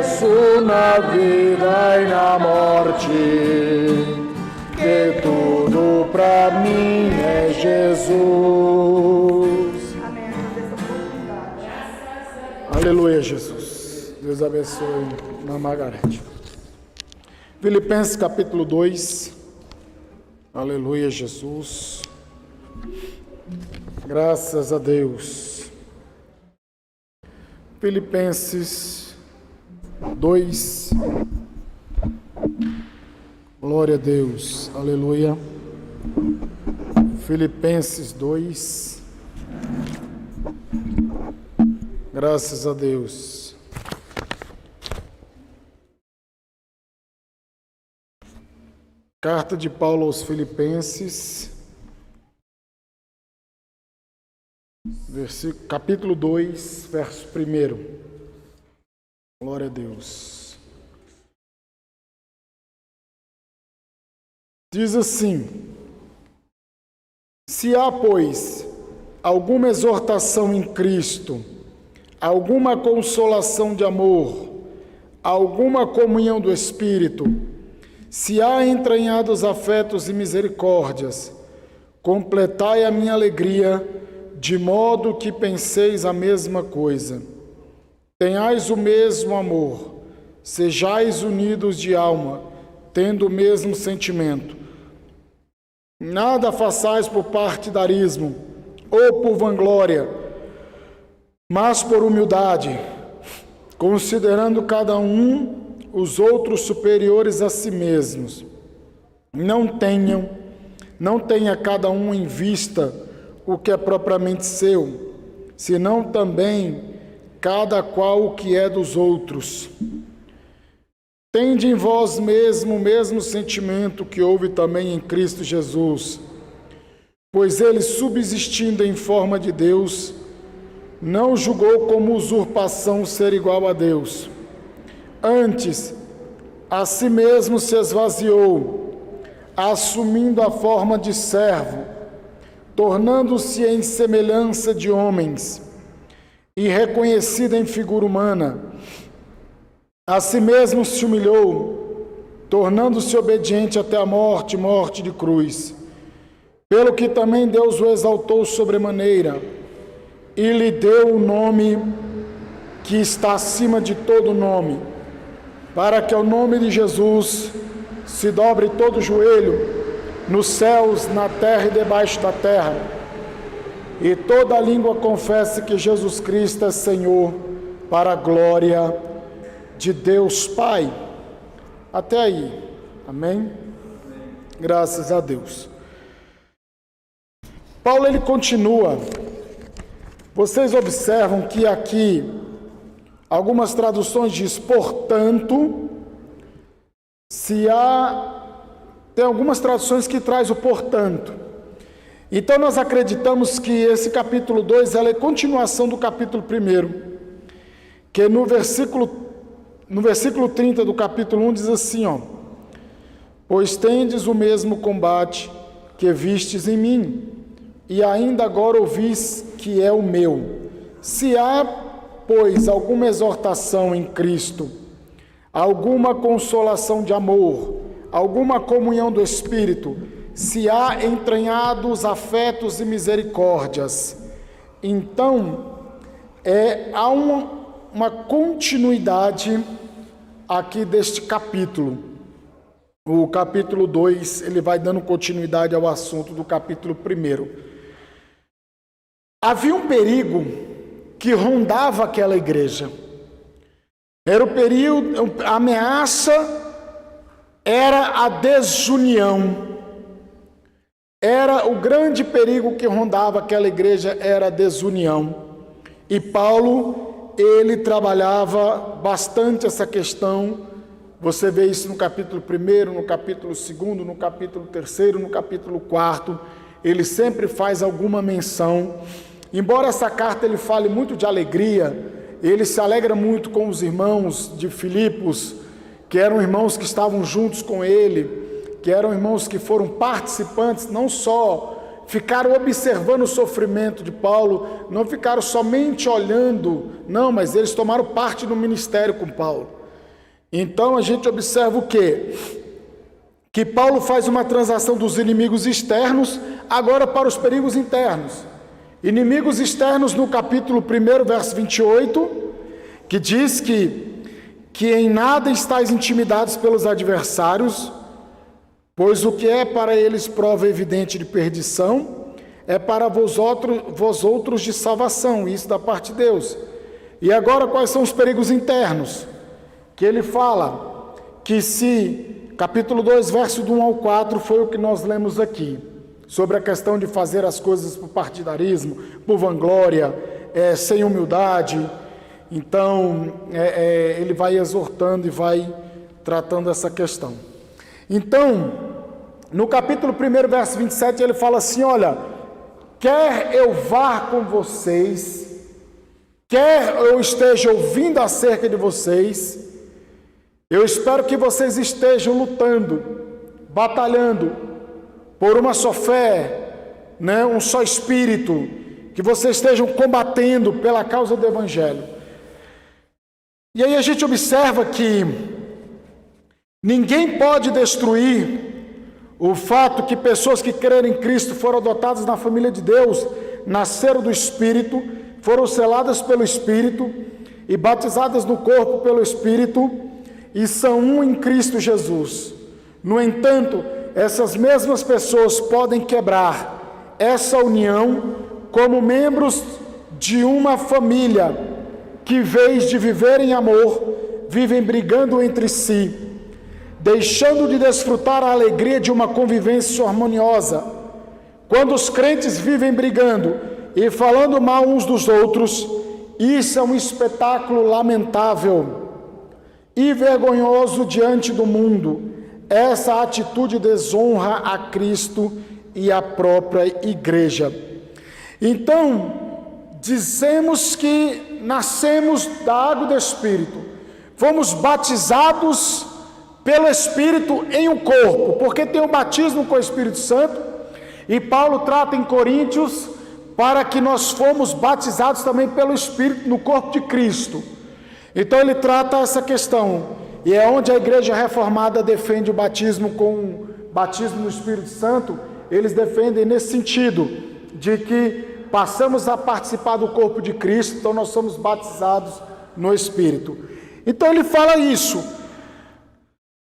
reconheço na vida e na morte que tudo pra mim é Jesus. Amém. Aleluia, Jesus. Deus abençoe a Margarete. Filipenses capítulo 2. Aleluia, Jesus. Graças a Deus. Filipenses 2. Glória a Deus. Aleluia. Filipenses 2. Graças a Deus. Carta de Paulo aos Filipenses, capítulo 2, verso 1. Glória a Deus. Diz assim: se há, pois, alguma exortação em Cristo, alguma consolação de amor, alguma comunhão do Espírito, se há entranhados afetos e misericórdias, completai a minha alegria, de modo que penseis a mesma coisa. Tenhais o mesmo amor, sejais unidos de alma, tendo o mesmo sentimento. Nada façais por partidarismo ou por vanglória, mas por humildade, considerando cada um os outros superiores a si mesmos. Não tenha cada um em vista o que é propriamente seu, senão também cada qual o que é dos outros. Tende em vós mesmo o mesmo sentimento que houve também em Cristo Jesus, pois ele, subsistindo em forma de Deus, não julgou como usurpação ser igual a Deus. Antes, a si mesmo se esvaziou, assumindo a forma de servo, tornando-se em semelhança de homens, e reconhecido em figura humana. A si mesmo se humilhou, tornando-se obediente até a morte, morte de cruz. Pelo que também Deus o exaltou sobremaneira, e lhe deu o nome que está acima de todo nome, para que ao nome de Jesus se dobre todo o joelho, nos céus, na terra e debaixo da terra, e toda língua confesse que Jesus Cristo é Senhor, para a glória de Deus Pai. Até aí, amém? Graças a Deus. Paulo, ele continua. Vocês observam que aqui algumas traduções diz, portanto, tem algumas traduções que traz o portanto. Então nós acreditamos que esse capítulo 2 ela é continuação do capítulo 1, que no versículo 30 do capítulo 1 diz assim, pois tendes o mesmo combate que vistes em mim, e ainda agora ouvis que é o meu. Se há, pois, alguma exortação em Cristo, alguma consolação de amor, alguma comunhão do Espírito, se há entranhados afetos e misericórdias, então há uma continuidade aqui deste capítulo. O capítulo 2, ele vai dando continuidade ao assunto do capítulo 1. Havia um perigo que rondava aquela igreja. Era o período, a ameaça era a desunião. Era o grande perigo que rondava aquela igreja, era a desunião. E Paulo, ele trabalhava bastante essa questão. Você vê isso no capítulo 1, no capítulo 2, no capítulo 3, no capítulo 4. Ele sempre faz alguma menção. Embora essa carta ele fale muito de alegria, ele se alegra muito com os irmãos de Filipos, que eram irmãos que estavam juntos com ele, que eram irmãos que foram participantes, não só ficaram observando o sofrimento de Paulo, não ficaram somente olhando, não, mas eles tomaram parte do ministério com Paulo. Então a gente observa o quê? Que Paulo faz uma transação dos inimigos externos agora para os perigos internos. Inimigos externos no capítulo 1, verso 28, que diz que em nada estáis intimidados pelos adversários, pois o que é para eles prova evidente de perdição, é para vós outros de salvação, isso da parte de Deus. E agora quais são os perigos internos? Que ele fala que capítulo 2, verso do 1 ao 4, foi o que nós lemos aqui, sobre a questão de fazer as coisas por partidarismo, por vanglória, sem humildade. Então, ele vai exortando e vai tratando essa questão. Então, no capítulo 1, verso 27, ele fala assim, olha, quer eu vá com vocês, quer eu esteja ouvindo acerca de vocês, eu espero que vocês estejam lutando, batalhando por uma só fé, né, um só espírito, que vocês estejam combatendo pela causa do Evangelho. E aí a gente observa que ninguém pode destruir o fato que pessoas que creram em Cristo foram adotadas na família de Deus, nasceram do Espírito, foram seladas pelo Espírito e batizadas no corpo pelo Espírito, e são um em Cristo Jesus. No entanto, essas mesmas pessoas podem quebrar essa união como membros de uma família que, em vez de viver em amor, vivem brigando entre si, deixando de desfrutar a alegria de uma convivência harmoniosa. Quando os crentes vivem brigando e falando mal uns dos outros, isso é um espetáculo lamentável e vergonhoso diante do mundo. Essa atitude desonra a Cristo e a própria igreja. Então, dizemos que nascemos da água do Espírito, fomos batizados pelo Espírito em um corpo, porque tem o batismo com o Espírito Santo, e Paulo trata em Coríntios para que nós fomos batizados também pelo Espírito no corpo de Cristo. Então ele trata essa questão, e é onde a igreja reformada defende o batismo com o batismo no Espírito Santo. Eles defendem nesse sentido, de que passamos a participar do corpo de Cristo, então nós somos batizados no Espírito. Então ele fala isso,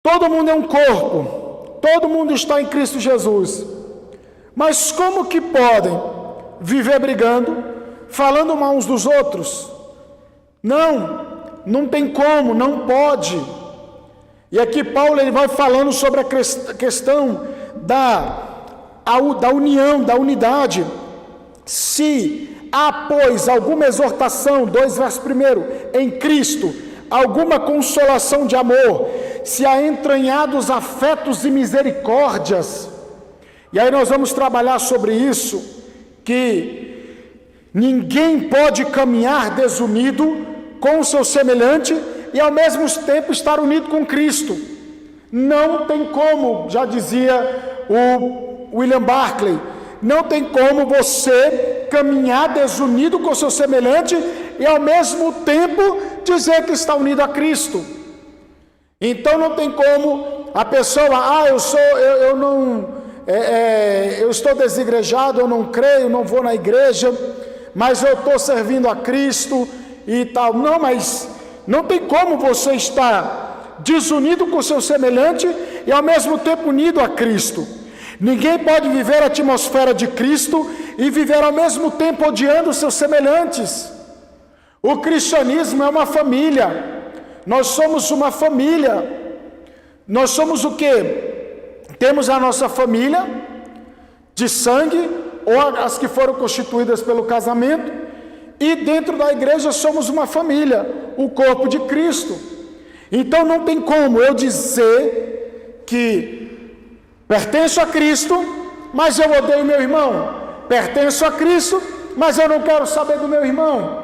todo mundo é um corpo, todo mundo está em Cristo Jesus, mas como que podem viver brigando, falando mal uns dos outros? Não tem como, não pode. E aqui Paulo ele vai falando sobre a questão da união, da unidade. Se há, pois, alguma exortação, 2 versos 1, em Cristo, alguma consolação de amor, se há entranhados afetos e misericórdias, e aí nós vamos trabalhar sobre isso, que ninguém pode caminhar desunido com o seu semelhante e ao mesmo tempo estar unido com Cristo. Não tem como, já dizia o William Barclay, não tem como você caminhar desunido com o seu semelhante e ao mesmo tempo dizer que está unido a Cristo. Então não tem como a pessoa, eu estou desigrejado, eu não creio, não vou na igreja, mas eu estou servindo a Cristo e tal. Não, mas não tem como você estar desunido com o seu semelhante e ao mesmo tempo unido a Cristo. Ninguém pode viver a atmosfera de Cristo e viver ao mesmo tempo odiando os seus semelhantes. O cristianismo é uma família. Nós somos uma família. Nós somos o quê? Temos a nossa família de sangue, ou as que foram constituídas pelo casamento, e dentro da igreja somos uma família, o corpo de Cristo. Então não tem como eu dizer que pertenço a Cristo, mas eu odeio meu irmão. Pertenço a Cristo, mas eu não quero saber do meu irmão.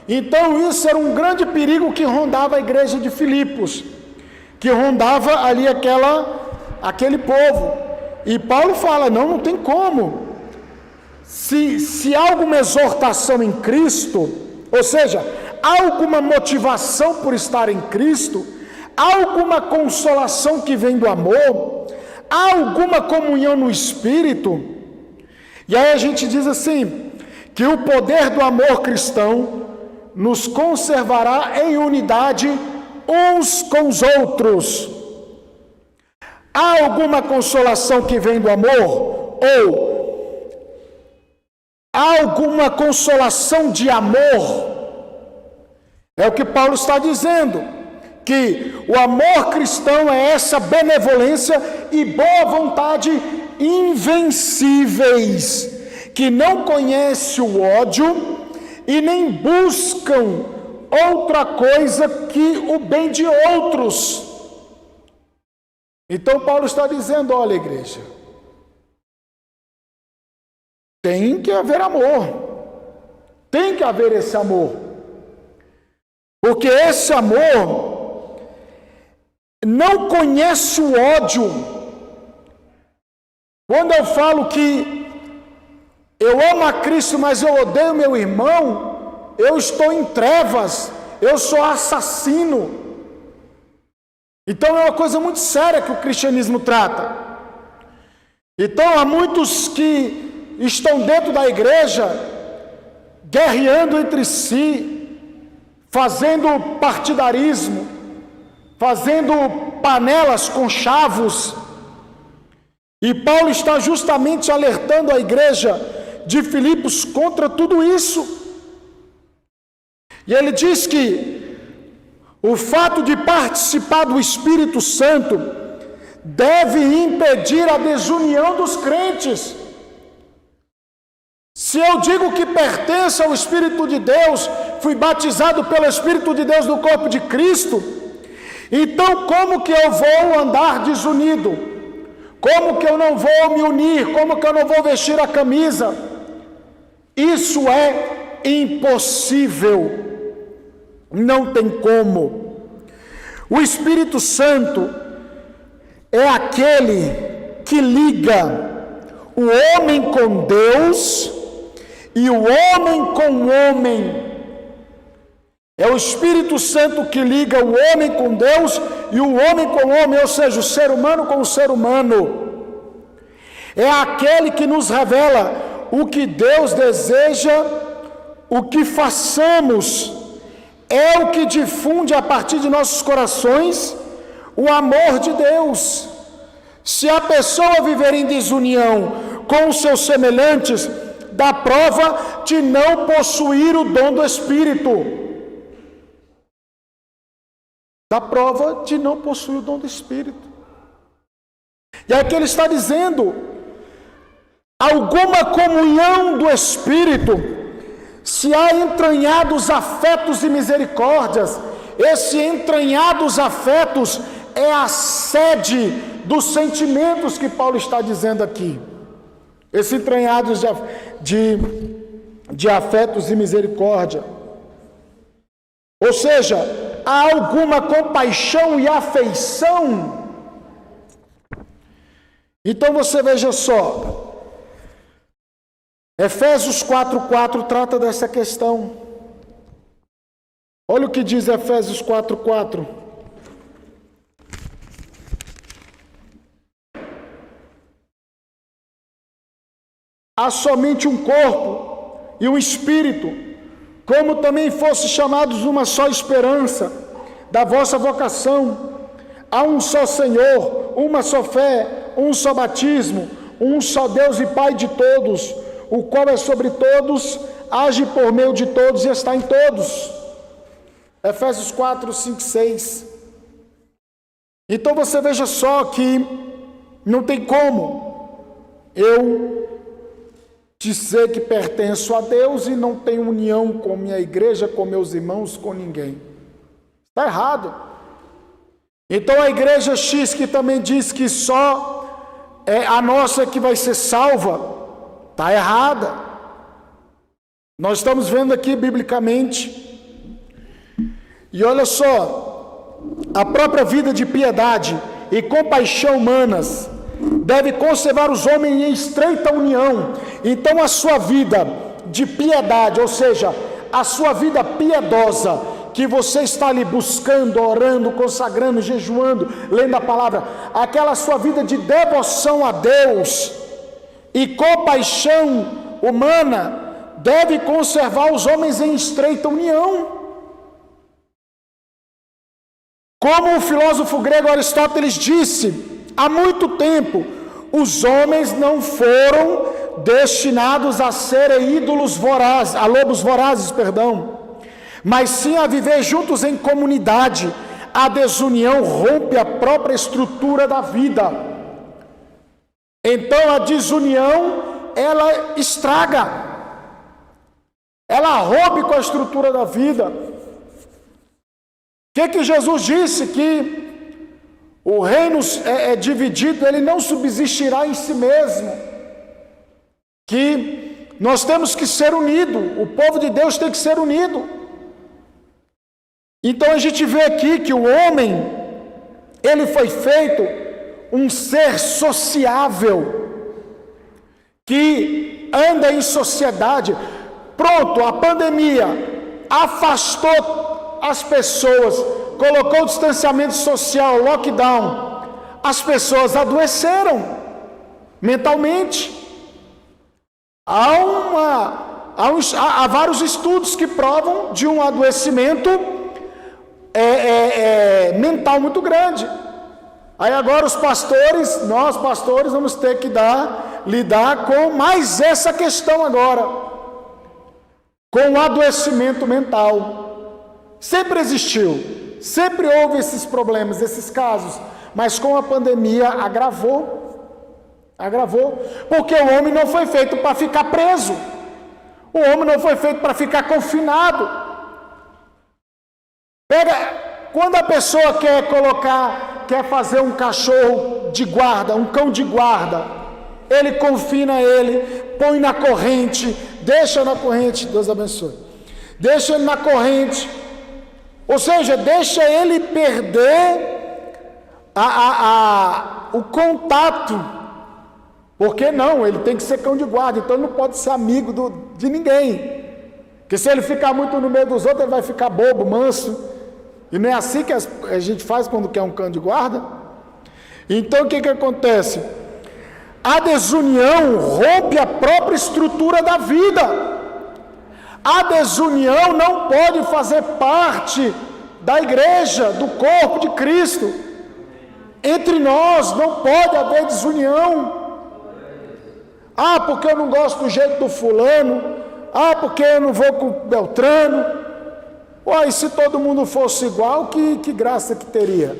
Então isso era um grande perigo que rondava a igreja de Filipos, que rondava ali aquele povo. E Paulo fala, não tem como. Se há alguma exortação em Cristo, ou seja, há alguma motivação por estar em Cristo, há alguma consolação que vem do amor? Há alguma comunhão no Espírito? E aí a gente diz assim, que o poder do amor cristão nos conservará em unidade uns com os outros. Há alguma consolação que vem do amor? Ou há alguma consolação de amor? É o que Paulo está dizendo, que o amor cristão é essa benevolência e boa vontade invencíveis, que não conhece o ódio e nem buscam outra coisa que o bem de outros. Então Paulo está dizendo, olha, igreja, tem que haver amor, tem que haver esse amor, porque esse amor não conhece o ódio. Quando eu falo que eu amo a Cristo, mas eu odeio meu irmão, eu estou em trevas, eu sou assassino. Então é uma coisa muito séria que o cristianismo trata. Então há muitos que estão dentro da igreja, guerreando entre si, fazendo partidarismo, fazendo panelas com chavos. E Paulo está justamente alertando a igreja de Filipos contra tudo isso. E ele diz que o fato de participar do Espírito Santo deve impedir a desunião dos crentes. Se eu digo que pertenço ao Espírito de Deus, fui batizado pelo Espírito de Deus no corpo de Cristo, então como que eu vou andar desunido? Como que eu não vou me unir? Como que eu não vou vestir a camisa? Isso é impossível. Não tem como. O Espírito Santo é aquele que liga o homem com Deus e o homem com o homem. É o Espírito Santo que liga o homem com Deus e o homem com o homem, ou seja, o ser humano com o ser humano. É aquele que nos revela o que Deus deseja, o que façamos. É o que difunde a partir de nossos corações o amor de Deus. Se a pessoa viver em desunião com os seus semelhantes, dá prova de não possuir o dom do Espírito. Dá prova de não possuir o dom do Espírito. E aqui ele está dizendo, alguma comunhão do Espírito, se há entranhados afetos e misericórdias, esse entranhados afetos é a sede dos sentimentos que Paulo está dizendo aqui. Esse entranhados de afetos e misericórdia. Ou seja, há alguma compaixão e afeição. Então você veja só, Efésios 4:4 trata dessa questão. Olha o que diz Efésios 4:4. Há somente um corpo e um espírito, como também fosse chamados uma só esperança da vossa vocação. Há um só Senhor, uma só fé, um só batismo, um só Deus e Pai de todos, o qual é sobre todos, age por meio de todos e está em todos. Efésios 4, 5, 6. Então você veja só que não tem como eu dizer que pertenço a Deus e não tenho união com minha igreja, com meus irmãos, com ninguém. Está errado. Então a igreja X que também diz que só é a nossa que vai ser salva, está errada. Nós estamos vendo aqui biblicamente. E olha só, a própria vida de piedade e compaixão humanas deve conservar os homens em estreita união. Então a sua vida de piedade, ou seja, a sua vida piedosa, que você está ali buscando, orando, consagrando, jejuando, lendo a palavra, aquela sua vida de devoção a Deus e compaixão humana, deve conservar os homens em estreita união. Como o filósofo grego Aristóteles disse, há muito tempo, os homens não foram destinados a serem ídolos vorazes, a lobos vorazes, mas sim a viver juntos em comunidade. A desunião rompe a própria estrutura da vida. Então a desunião, ela estraga, ela rompe com a estrutura da vida. O que Jesus disse? Que o reino é dividido, ele não subsistirá em si mesmo. Que nós temos que ser unidos, o povo de Deus tem que ser unido. Então a gente vê aqui que o homem, ele foi feito um ser sociável, que anda em sociedade. Pronto, a pandemia afastou as pessoas, colocou o distanciamento social, lockdown, as pessoas adoeceram mentalmente. Há vários estudos que provam de um adoecimento mental muito grande. Aí agora nós pastores vamos ter que lidar com mais essa questão agora, com o adoecimento mental. Sempre existiu, sempre houve esses problemas, esses casos, mas com a pandemia agravou, porque o homem não foi feito para ficar preso, o homem não foi feito para ficar confinado. Quando a pessoa quer fazer um cachorro de guarda, um cão de guarda, ele confina ele, põe na corrente, deixa na corrente, Deus abençoe, deixa ele na corrente, ou seja, deixa ele perder o contato, porque não, ele tem que ser cão de guarda, então ele não pode ser amigo de ninguém, porque se ele ficar muito no meio dos outros, ele vai ficar bobo, manso. E não é assim que a gente faz quando quer um cão de guarda? Então o que acontece? A desunião rompe a própria estrutura da vida. A desunião não pode fazer parte da igreja, do corpo de Cristo. Entre nós não pode haver desunião. Porque eu não gosto do jeito do fulano. Porque eu não vou com o Beltrano. E se todo mundo fosse igual, que graça que teria?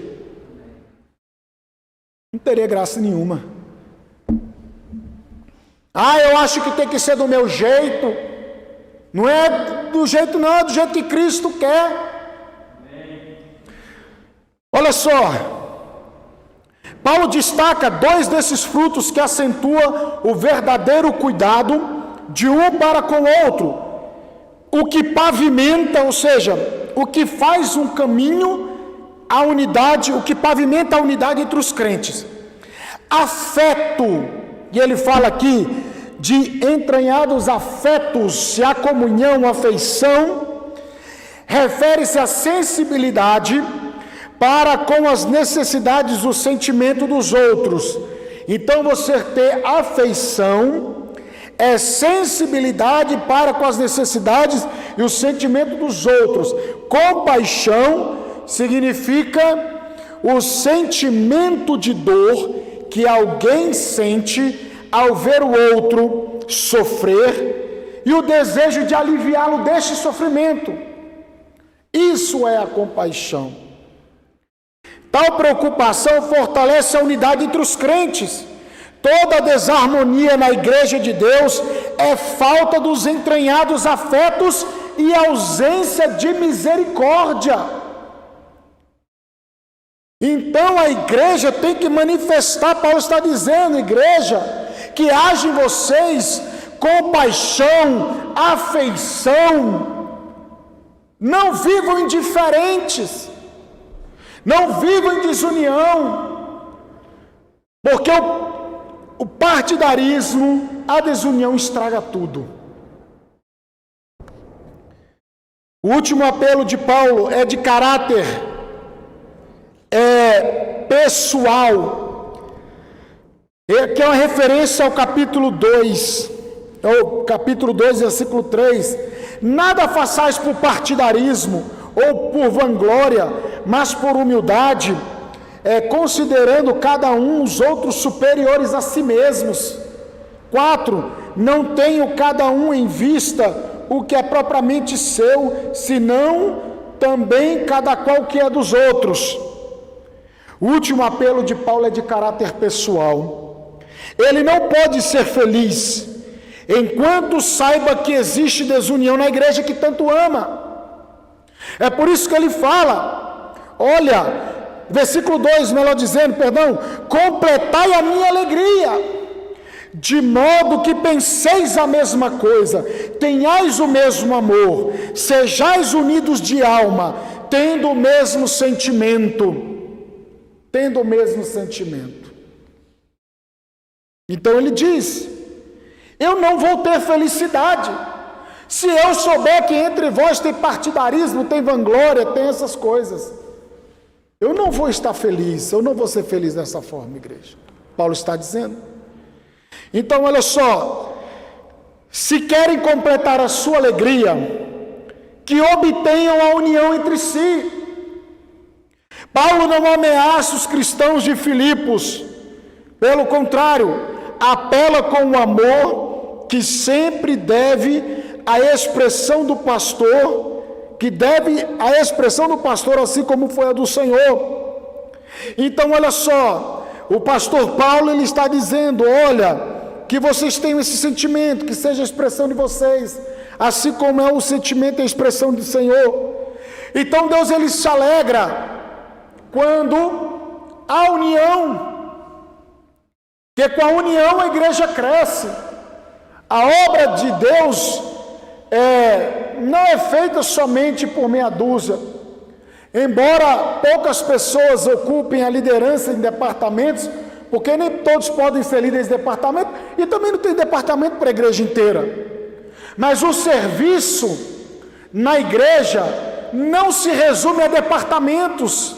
Não teria graça nenhuma. Eu acho que tem que ser do meu jeito. Não é do jeito não, é do jeito que Cristo quer. Olha só, Paulo destaca 2 desses frutos que acentuam o verdadeiro cuidado de um para com o outro. O que pavimenta, ou seja, o que faz um caminho, a unidade, o que pavimenta a unidade entre os crentes. Afeto, e ele fala aqui de entranhados afetos, se a comunhão, a afeição, refere-se à sensibilidade para com as necessidades, o sentimento dos outros. Então você ter afeição é sensibilidade para com as necessidades e o sentimento dos outros. Compaixão significa o sentimento de dor que alguém sente ao ver o outro sofrer e o desejo de aliviá-lo deste sofrimento. Isso é a compaixão. Tal preocupação fortalece a unidade entre os crentes. Toda desarmonia na igreja de Deus é falta dos entranhados afetos e ausência de misericórdia. Então a igreja tem que manifestar, Paulo está dizendo, igreja, que haja em vocês compaixão, afeição. Não vivam indiferentes, não vivam em desunião, porque o partidarismo, a desunião estraga tudo. O último apelo de Paulo é de caráter pessoal, que é uma referência ao capítulo 2, versículo 3. Nada façais por partidarismo ou por vanglória, mas por humildade, considerando cada um os outros superiores a si mesmos. 4. Não tenho cada um em vista o que é propriamente seu, senão também cada qual que é dos outros. O último apelo de Paulo é de caráter pessoal. Ele não pode ser feliz enquanto saiba que existe desunião na igreja que tanto ama. É por isso que ele fala, olha, versículo 2, melhor dizendo, completai a minha alegria, de modo que penseis a mesma coisa, tenhais o mesmo amor, sejais unidos de alma, tendo o mesmo sentimento. Então ele diz, eu não vou ter felicidade se eu souber que entre vós tem partidarismo, tem vanglória, tem essas coisas. Eu não vou estar feliz, eu não vou ser feliz dessa forma, igreja. Paulo está dizendo. Então, olha só, se querem completar a sua alegria, que obtenham a união entre si. Paulo não ameaça os cristãos de Filipos, pelo contrário, apela com o amor que sempre deve à expressão do pastor, assim como foi a do Senhor. Então, olha só, o pastor Paulo, ele está dizendo, olha, que vocês tenham esse sentimento, que seja a expressão de vocês, assim como é o sentimento e a expressão do Senhor. Então Deus, ele se alegra quando há união, que com a união a igreja cresce. A obra de Deus não é feita somente por meia dúzia. Embora poucas pessoas ocupem a liderança em departamentos, porque nem todos podem ser líderes de departamento, e também não tem departamento para a igreja inteira. Mas o serviço na igreja não se resume a departamentos.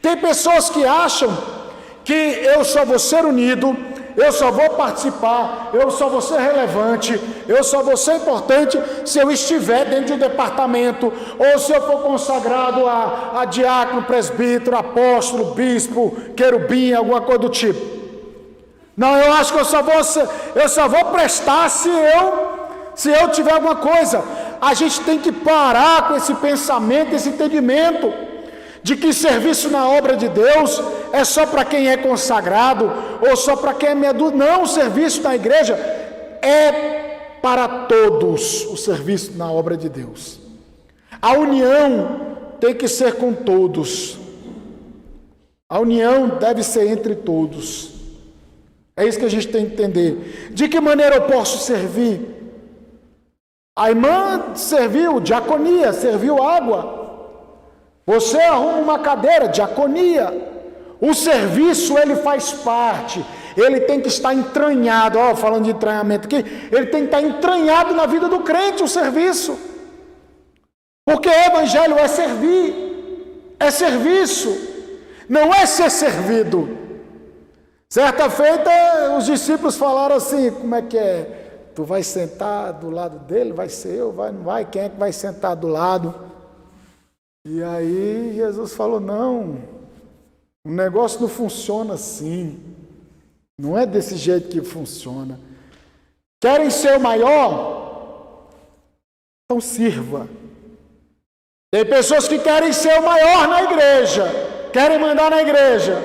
Tem pessoas que acham que eu só vou ser unido, eu só vou participar, eu só vou ser relevante, eu só vou ser importante se eu estiver dentro de um departamento, ou se eu for consagrado a diácono, presbítero, apóstolo, bispo, querubim, alguma coisa do tipo. Não, eu acho que eu só vou prestar se eu tiver alguma coisa. A gente tem que parar com esse pensamento, esse entendimento de que serviço na obra de Deus é só para quem é consagrado ou só para quem é meia dúzia. Não, o serviço na igreja é para todos, o serviço na obra de Deus. A união tem que ser com todos. A união deve ser entre todos. É isso que a gente tem que entender. De que maneira eu posso servir? A irmã serviu diaconia, serviu água. Você arruma uma cadeira, diaconia. O serviço, ele faz parte, ele tem que estar entranhado, falando de entranhamento aqui, ele tem que estar entranhado na vida do crente, o serviço. Porque o evangelho é servir, é serviço, não é ser servido. Certa feita, os discípulos falaram assim, como é que é? Tu vai sentar do lado dele, vai ser eu, não vai? Quem é que vai sentar do lado? E aí Jesus falou, não, o negócio não funciona assim, não é desse jeito que funciona. Querem ser o maior? Então sirva. Tem pessoas que querem ser o maior na igreja, querem mandar na igreja,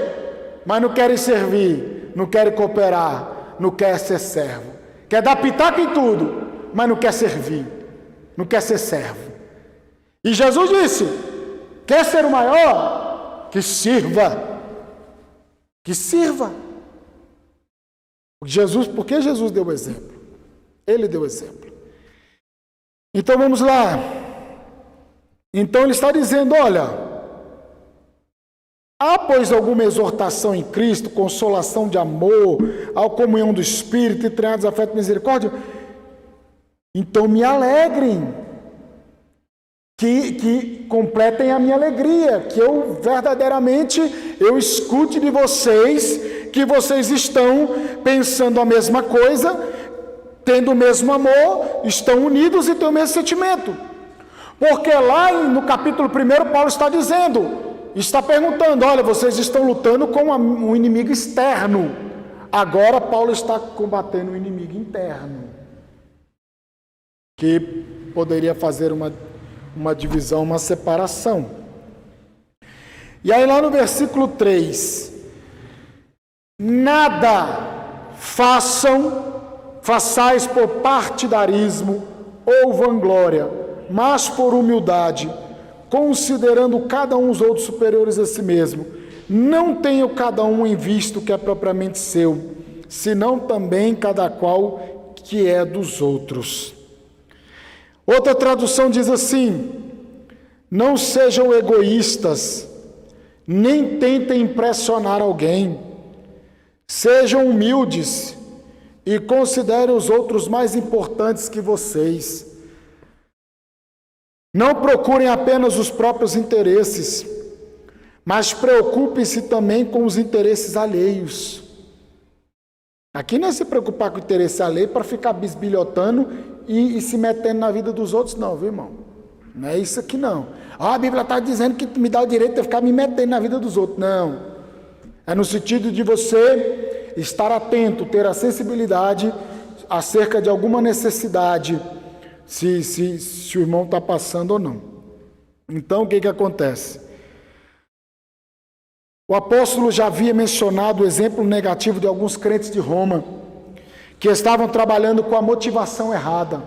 mas não querem servir, não querem cooperar, não querem ser servo. Quer dar pitaco em tudo, mas não quer servir, não quer ser servo. E Jesus disse, quer ser o maior? Que sirva. Que sirva. Porque Jesus deu o exemplo. Ele deu o exemplo. Então vamos lá. Então ele está dizendo, olha, há pois alguma exortação em Cristo, consolação de amor, a comunhão do Espírito, treinados afeto e misericórdia? Então me alegrem. que completem a minha alegria, que eu verdadeiramente escute de vocês que vocês estão pensando a mesma coisa, tendo o mesmo amor, estão unidos e têm o mesmo sentimento. Porque lá no capítulo 1, Paulo está perguntando, olha, vocês estão lutando com um inimigo externo. Agora Paulo está combatendo um inimigo interno, que poderia fazer uma divisão, uma separação. E aí lá no versículo 3, nada façais por partidarismo ou vanglória, mas por humildade, considerando cada um os outros superiores a si mesmo. Não tenha cada um em vista o que é propriamente seu, senão também cada qual que é dos outros. Outra tradução diz assim: não sejam egoístas, nem tentem impressionar alguém. Sejam humildes e considerem os outros mais importantes que vocês. Não procurem apenas os próprios interesses, mas preocupem-se também com os interesses alheios. Aqui não é se preocupar com o interesse alheio para ficar bisbilhotando e se metendo na vida dos outros, não, viu, irmão? Não é isso aqui, não. A Bíblia está dizendo que me dá o direito de ficar me metendo na vida dos outros. Não. É no sentido de você estar atento, ter a sensibilidade acerca de alguma necessidade, se o irmão está passando ou não. Então, o que acontece? O apóstolo já havia mencionado o exemplo negativo de alguns crentes de Roma, que estavam trabalhando com a motivação errada.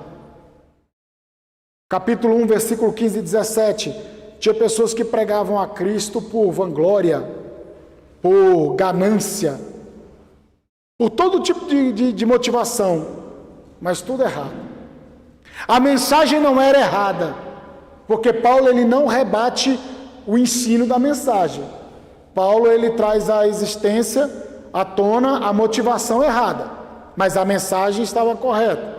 Capítulo 1, versículo 15 e 17. Tinha pessoas que pregavam a Cristo por vanglória, por ganância, por todo tipo de motivação, mas tudo errado. A mensagem não era errada, porque Paulo ele não rebate o ensino da mensagem. Paulo ele traz à existência, à tona, a motivação errada, mas a mensagem estava correta.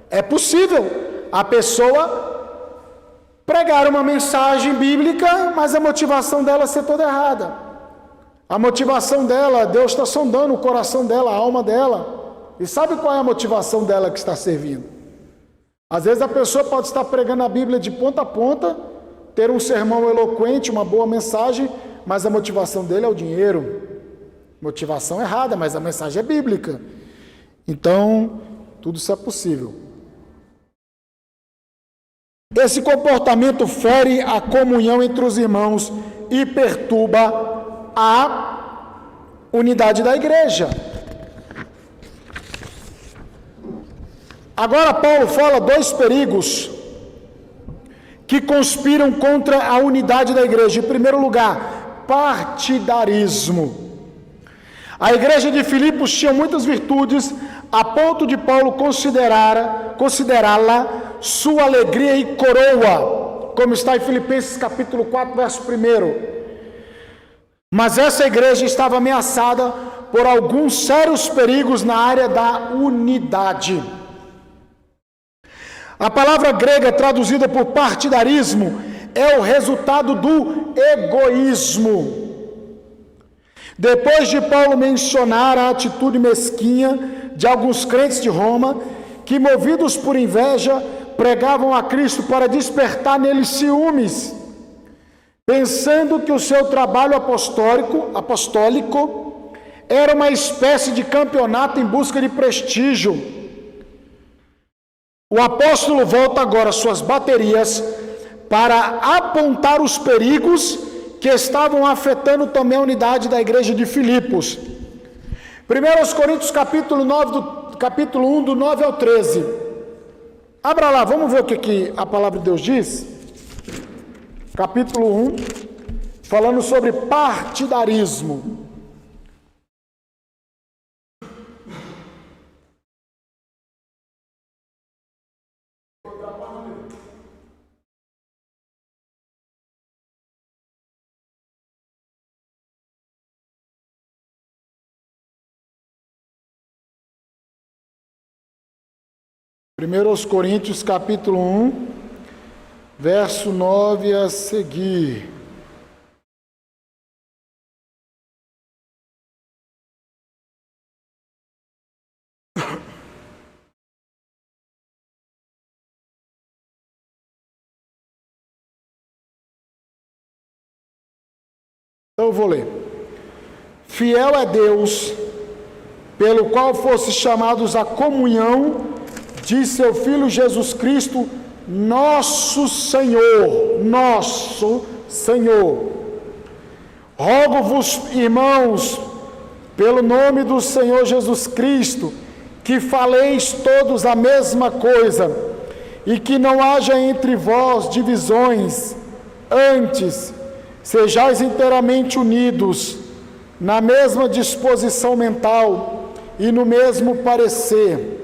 É possível a pessoa pregar uma mensagem bíblica, mas a motivação dela ser toda errada. A motivação dela, Deus está sondando o coração dela, a alma dela, e sabe qual é a motivação dela que está servindo? Às vezes a pessoa pode estar pregando a Bíblia de ponta a ponta, ter um sermão eloquente, uma boa mensagem, mas a motivação dele é o dinheiro. Motivação errada, mas a mensagem é bíblica. Então, tudo isso é possível. Esse comportamento fere a comunhão entre os irmãos e perturba a unidade da igreja. Agora Paulo fala dois perigos que conspiram contra a unidade da igreja. Em primeiro lugar, partidarismo. A igreja de Filipos tinha muitas virtudes, a ponto de Paulo considerá-la sua alegria e coroa, como está em Filipenses capítulo 4, verso 1. Mas essa igreja estava ameaçada por alguns sérios perigos na área da unidade. A palavra grega traduzida por partidarismo é o resultado do egoísmo. Depois de Paulo mencionar a atitude mesquinha de alguns crentes de Roma, que movidos por inveja, pregavam a Cristo para despertar neles ciúmes, pensando que o seu trabalho apostólico era uma espécie de campeonato em busca de prestígio. O apóstolo volta agora suas baterias para apontar os perigos que estavam afetando também a unidade da igreja de Filipos. 1 Coríntios capítulo 1, do 9 ao 13. Abra lá, vamos ver o que a palavra de Deus diz. Capítulo 1, falando sobre partidarismo. Primeiros Coríntios capítulo 1, verso 9 a seguir. Então eu vou ler. Fiel é Deus, pelo qual fostes chamados à comunhão de seu Filho Jesus Cristo, nosso Senhor. Rogo-vos, irmãos, pelo nome do Senhor Jesus Cristo, que faleis todos a mesma coisa, e que não haja entre vós divisões, antes sejais inteiramente unidos, na mesma disposição mental e no mesmo parecer.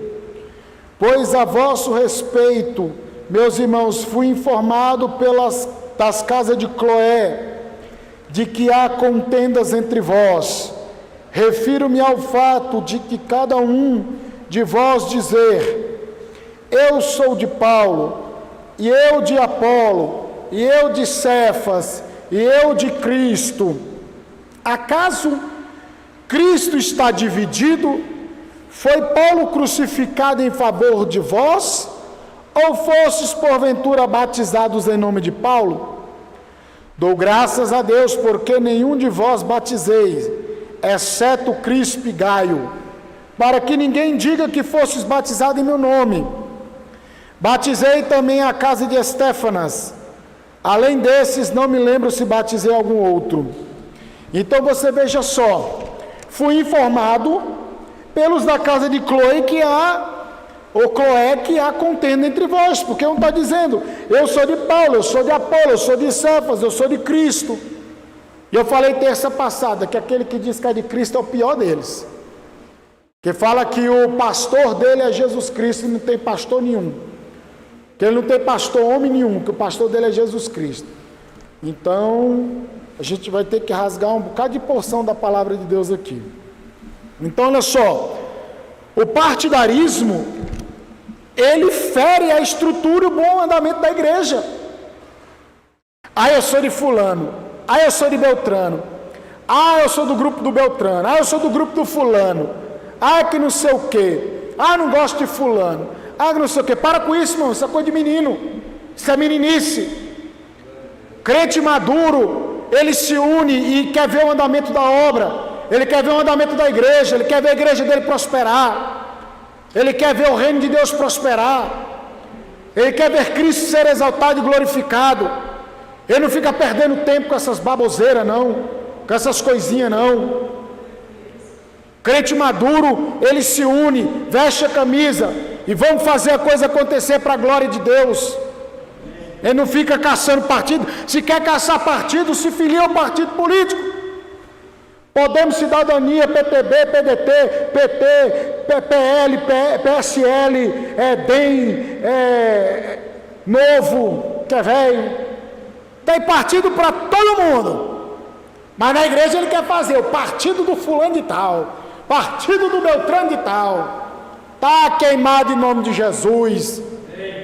Pois a vosso respeito, meus irmãos, fui informado das casas de Cloé, de que há contendas entre vós. Refiro-me ao fato de que cada um de vós dizer: eu sou de Paulo, e eu de Apolo, e eu de Cefas, e eu de Cristo. Acaso Cristo está dividido? Foi Paulo crucificado em favor de vós? Ou fostes porventura batizados em nome de Paulo? Dou graças a Deus, porque nenhum de vós batizeis, exceto Crispo e Gaio, para que ninguém diga que fostes batizados em meu nome. Batizei também a casa de Estéfanas. Além desses, não me lembro se batizei algum outro. Então você veja só, fui informado pelos da casa de Cloé que há contenda entre vós, porque um está dizendo: eu sou de Paulo, eu sou de Apolo, eu sou de Cefas, eu sou de Cristo. E eu falei terça passada que aquele que diz que é de Cristo é o pior deles, que fala que o pastor dele é Jesus Cristo e não tem pastor nenhum, que ele não tem pastor homem nenhum, que o pastor dele é Jesus Cristo. Então a gente vai ter que rasgar um bocado de porção da palavra de Deus aqui. Então olha só, o partidarismo, ele fere a estrutura e o bom andamento da igreja. Eu sou de fulano, eu sou de Beltrano, eu sou do grupo do Beltrano, eu sou do grupo do fulano, que não sei o quê, não gosto de fulano, não sei o quê. Para com isso, irmão, isso é coisa de menino, isso é meninice. Crente maduro, ele se une e quer ver o andamento da obra, ele quer ver o andamento da igreja, ele quer ver a igreja dele prosperar, ele quer ver o reino de Deus prosperar, ele quer ver Cristo ser exaltado e glorificado. Ele não fica perdendo tempo com essas baboseiras não, com essas coisinhas não. Crente maduro, ele se une, veste a camisa e vamos fazer a coisa acontecer para a glória de Deus. Ele não fica caçando partido. Se quer caçar partido, se filia ao partido político. Podemos, Cidadania, PTB, PDT, PT, PPL, PSL, DEM, Novo, que é velho. Tem partido para todo mundo. Mas na igreja ele quer fazer o partido do fulano de tal, partido do Beltrano de tal. Está queimado em nome de Jesus,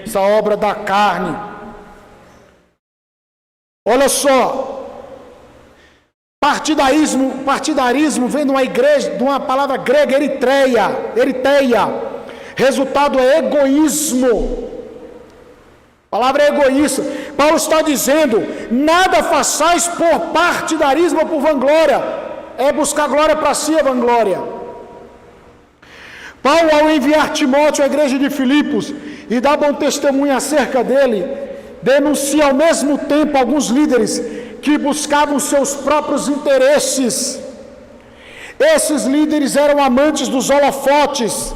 essa obra da carne. Olha só, partidarismo vem de uma igreja, de uma palavra grega, eriteia. Resultado é egoísmo. A palavra é egoísta. Paulo está dizendo: nada façais por partidarismo ou por vanglória. É buscar glória para si, a vanglória. Paulo, ao enviar Timóteo à igreja de Filipos e dar bom testemunho acerca dele, denuncia ao mesmo tempo alguns líderes que buscavam seus próprios interesses. Esses líderes eram amantes dos holofotes.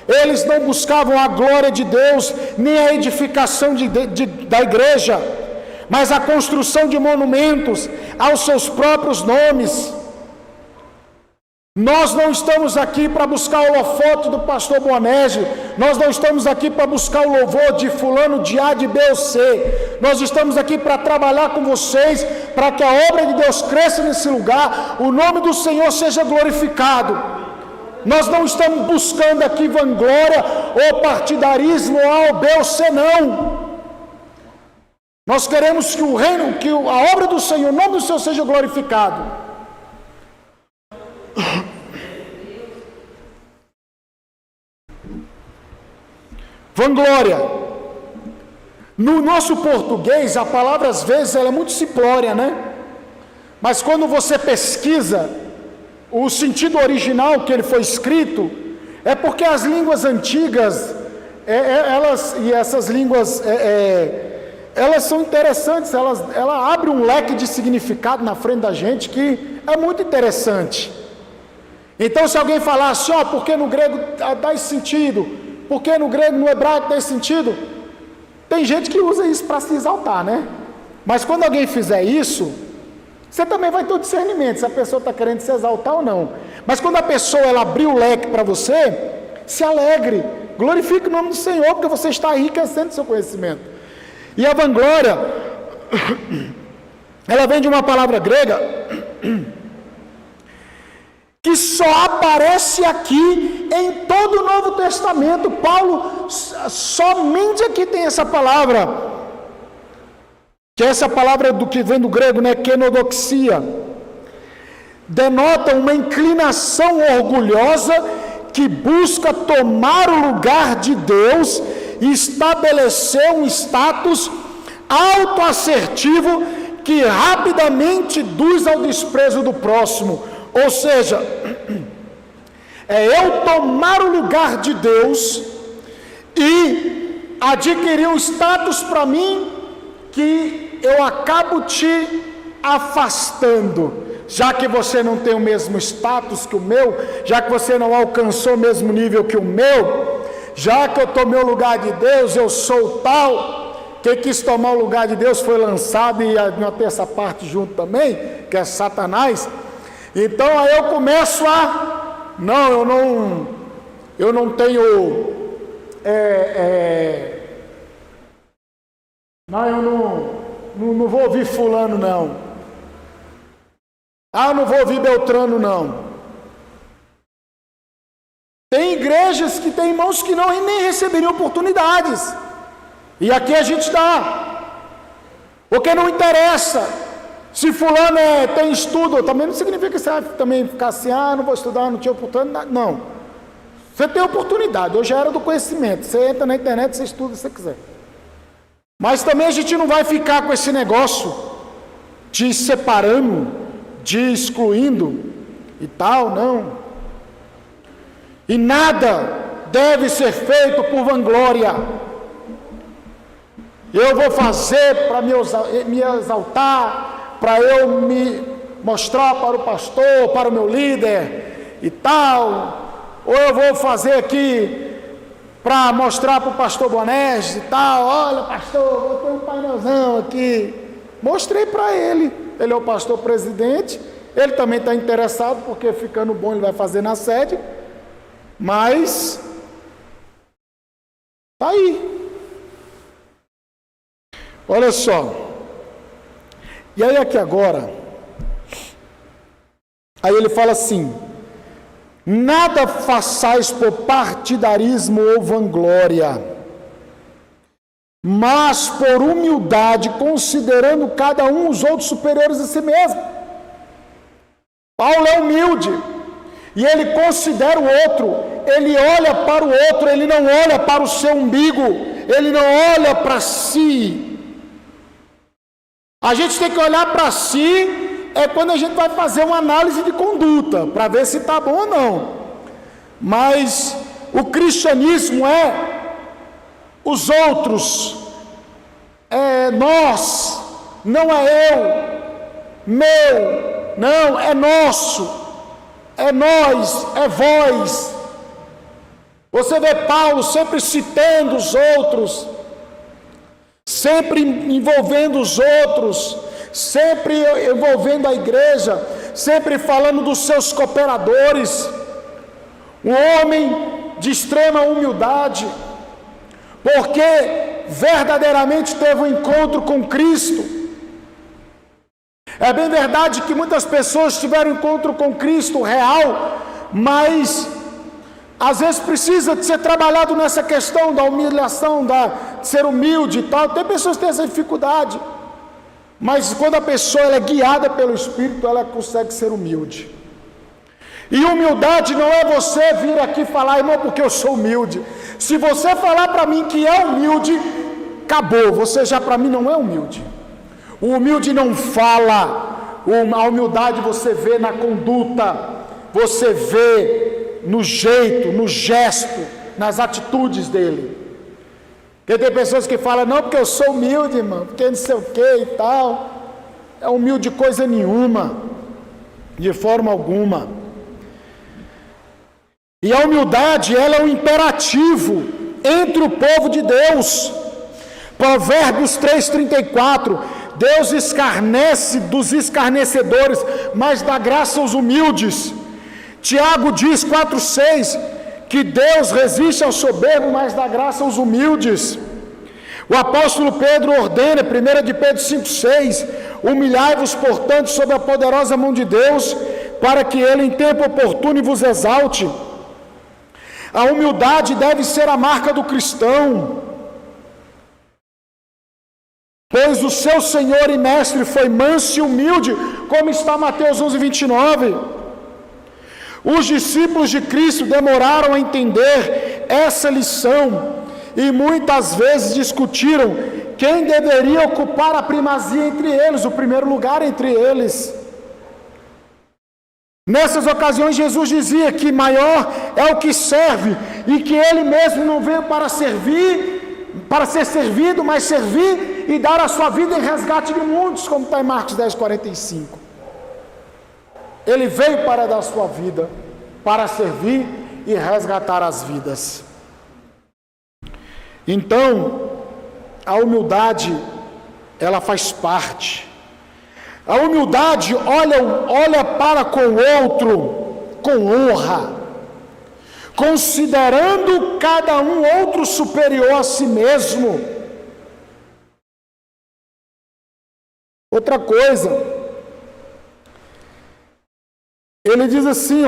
Eles não buscavam a glória de Deus, nem a edificação da igreja, mas a construção de monumentos aos seus próprios nomes. Nós não estamos aqui para buscar o holofote do pastor Boanésio, nós não estamos aqui para buscar o louvor de fulano, de A, de B ou C. Nós estamos aqui para trabalhar com vocês, para que a obra de Deus cresça nesse lugar, o nome do Senhor seja glorificado. Nós não estamos buscando aqui vanglória ou partidarismo A ou B ou C, não. Nós queremos que o reino, que a obra do Senhor, o nome do Senhor seja glorificado. Vanglória. No nosso português, a palavra às vezes ela é muito simplória, né? Mas quando você pesquisa o sentido original que ele foi escrito, é porque as línguas antigas, essas línguas, elas são interessantes, ela abre um leque de significado na frente da gente que é muito interessante. Então, se alguém falar assim, porque no grego dá esse sentido, porque no grego, no hebraico dá esse sentido, tem gente que usa isso para se exaltar, né? Mas quando alguém fizer isso, você também vai ter o discernimento, se a pessoa está querendo se exaltar ou não. Mas quando a pessoa ela abrir o leque para você, se alegre, glorifique o nome do Senhor, porque você está enriquecendo seu conhecimento. E a vanglória, ela vem de uma palavra grega que só aparece aqui em todo o Novo Testamento. Paulo, somente aqui tem essa palavra, que é essa palavra do que vem do grego, né, kenodoxia, denota uma inclinação orgulhosa que busca tomar o lugar de Deus e estabelecer um status autoassertivo que rapidamente induz ao desprezo do próximo. Ou seja, é eu tomar o lugar de Deus e adquirir um status para mim que eu acabo te afastando, já que você não tem o mesmo status que o meu, já que você não alcançou o mesmo nível que o meu, já que eu tomei o lugar de Deus, eu sou tal. Quem quis tomar o lugar de Deus foi lançado, e não tem essa parte junto também, que é Satanás. Então aí eu começo eu não tenho, eu não vou ouvir fulano não, eu não vou ouvir Beltrano não. Tem igrejas que tem irmãos que não nem receberiam oportunidades, e aqui a gente dá, porque não interessa. Se fulano tem estudo, também não significa que você vai também ficar assim, não vou estudar, não tinha oportunidade. Não. Você tem oportunidade, hoje é a era do conhecimento. Você entra na internet, você estuda se você quiser. Mas também a gente não vai ficar com esse negócio de separando, de excluindo e tal, não. E nada deve ser feito por vanglória. Eu vou fazer para me exaltar, para eu me mostrar para o pastor, para o meu líder e tal, ou eu vou fazer aqui para mostrar para o pastor Bonerges e tal, olha pastor, vou ter um painelzão aqui. Mostrei para ele, ele é o pastor presidente, ele também está interessado, porque ficando bom ele vai fazer na sede, mas está aí. Olha só. E aí aqui agora, aí ele fala assim: nada façais por partidarismo ou vanglória, mas por humildade, considerando cada um os outros superiores a si mesmo. Paulo é humilde, e ele considera o outro, ele olha para o outro, ele não olha para o seu umbigo, ele não olha para si. A gente tem que olhar para si, quando a gente vai fazer uma análise de conduta, para ver se está bom ou não. Mas o cristianismo é os outros, é nós, não é eu, meu, não, é nosso, é nós, é vós. Você vê Paulo sempre citando os outros, sempre envolvendo os outros, sempre envolvendo a igreja, sempre falando dos seus cooperadores. Um homem de extrema humildade, porque verdadeiramente teve um encontro com Cristo. É bem verdade que muitas pessoas tiveram um encontro com Cristo real, mas Às vezes precisa de ser trabalhado nessa questão da humilhação, de ser humilde e tal. Tem pessoas que têm essa dificuldade. Mas quando a pessoa ela é guiada pelo Espírito, ela consegue ser humilde. E humildade não é você vir aqui falar, irmão, porque eu sou humilde. Se você falar para mim que é humilde, acabou. Você já para mim não é humilde. O humilde não fala. A humildade você vê na conduta. Você vê no jeito, no gesto, nas atitudes dele. Porque tem pessoas que falam, não, porque eu sou humilde, irmão, porque não sei o que e tal. É humilde coisa nenhuma, de forma alguma. E a humildade, ela é um imperativo entre o povo de Deus. Provérbios 3,34, Deus escarnece dos escarnecedores, mas dá graça aos humildes. Tiago diz 4,6, que Deus resiste ao soberbo, mas dá graça aos humildes. O apóstolo Pedro ordena, 1 de Pedro 5,6, humilhai-vos, portanto, sob a poderosa mão de Deus, para que ele em tempo oportuno vos exalte. A humildade deve ser a marca do cristão, pois o seu Senhor e Mestre foi manso e humilde, como está Mateus 11,29. Os discípulos de Cristo demoraram a entender essa lição e muitas vezes discutiram quem deveria ocupar a primazia entre eles, o primeiro lugar entre eles. Nessas ocasiões, Jesus dizia que maior é o que serve e que ele mesmo não veio para servir, para ser servido, mas servir e dar a sua vida em resgate de muitos, como está em Marcos 10,45. Ele veio para dar a sua vida, para servir e resgatar as vidas. Então, a humildade, ela faz parte. A humildade olha para com o outro com honra, considerando cada um outro superior a si mesmo. Outra coisa, ele diz assim,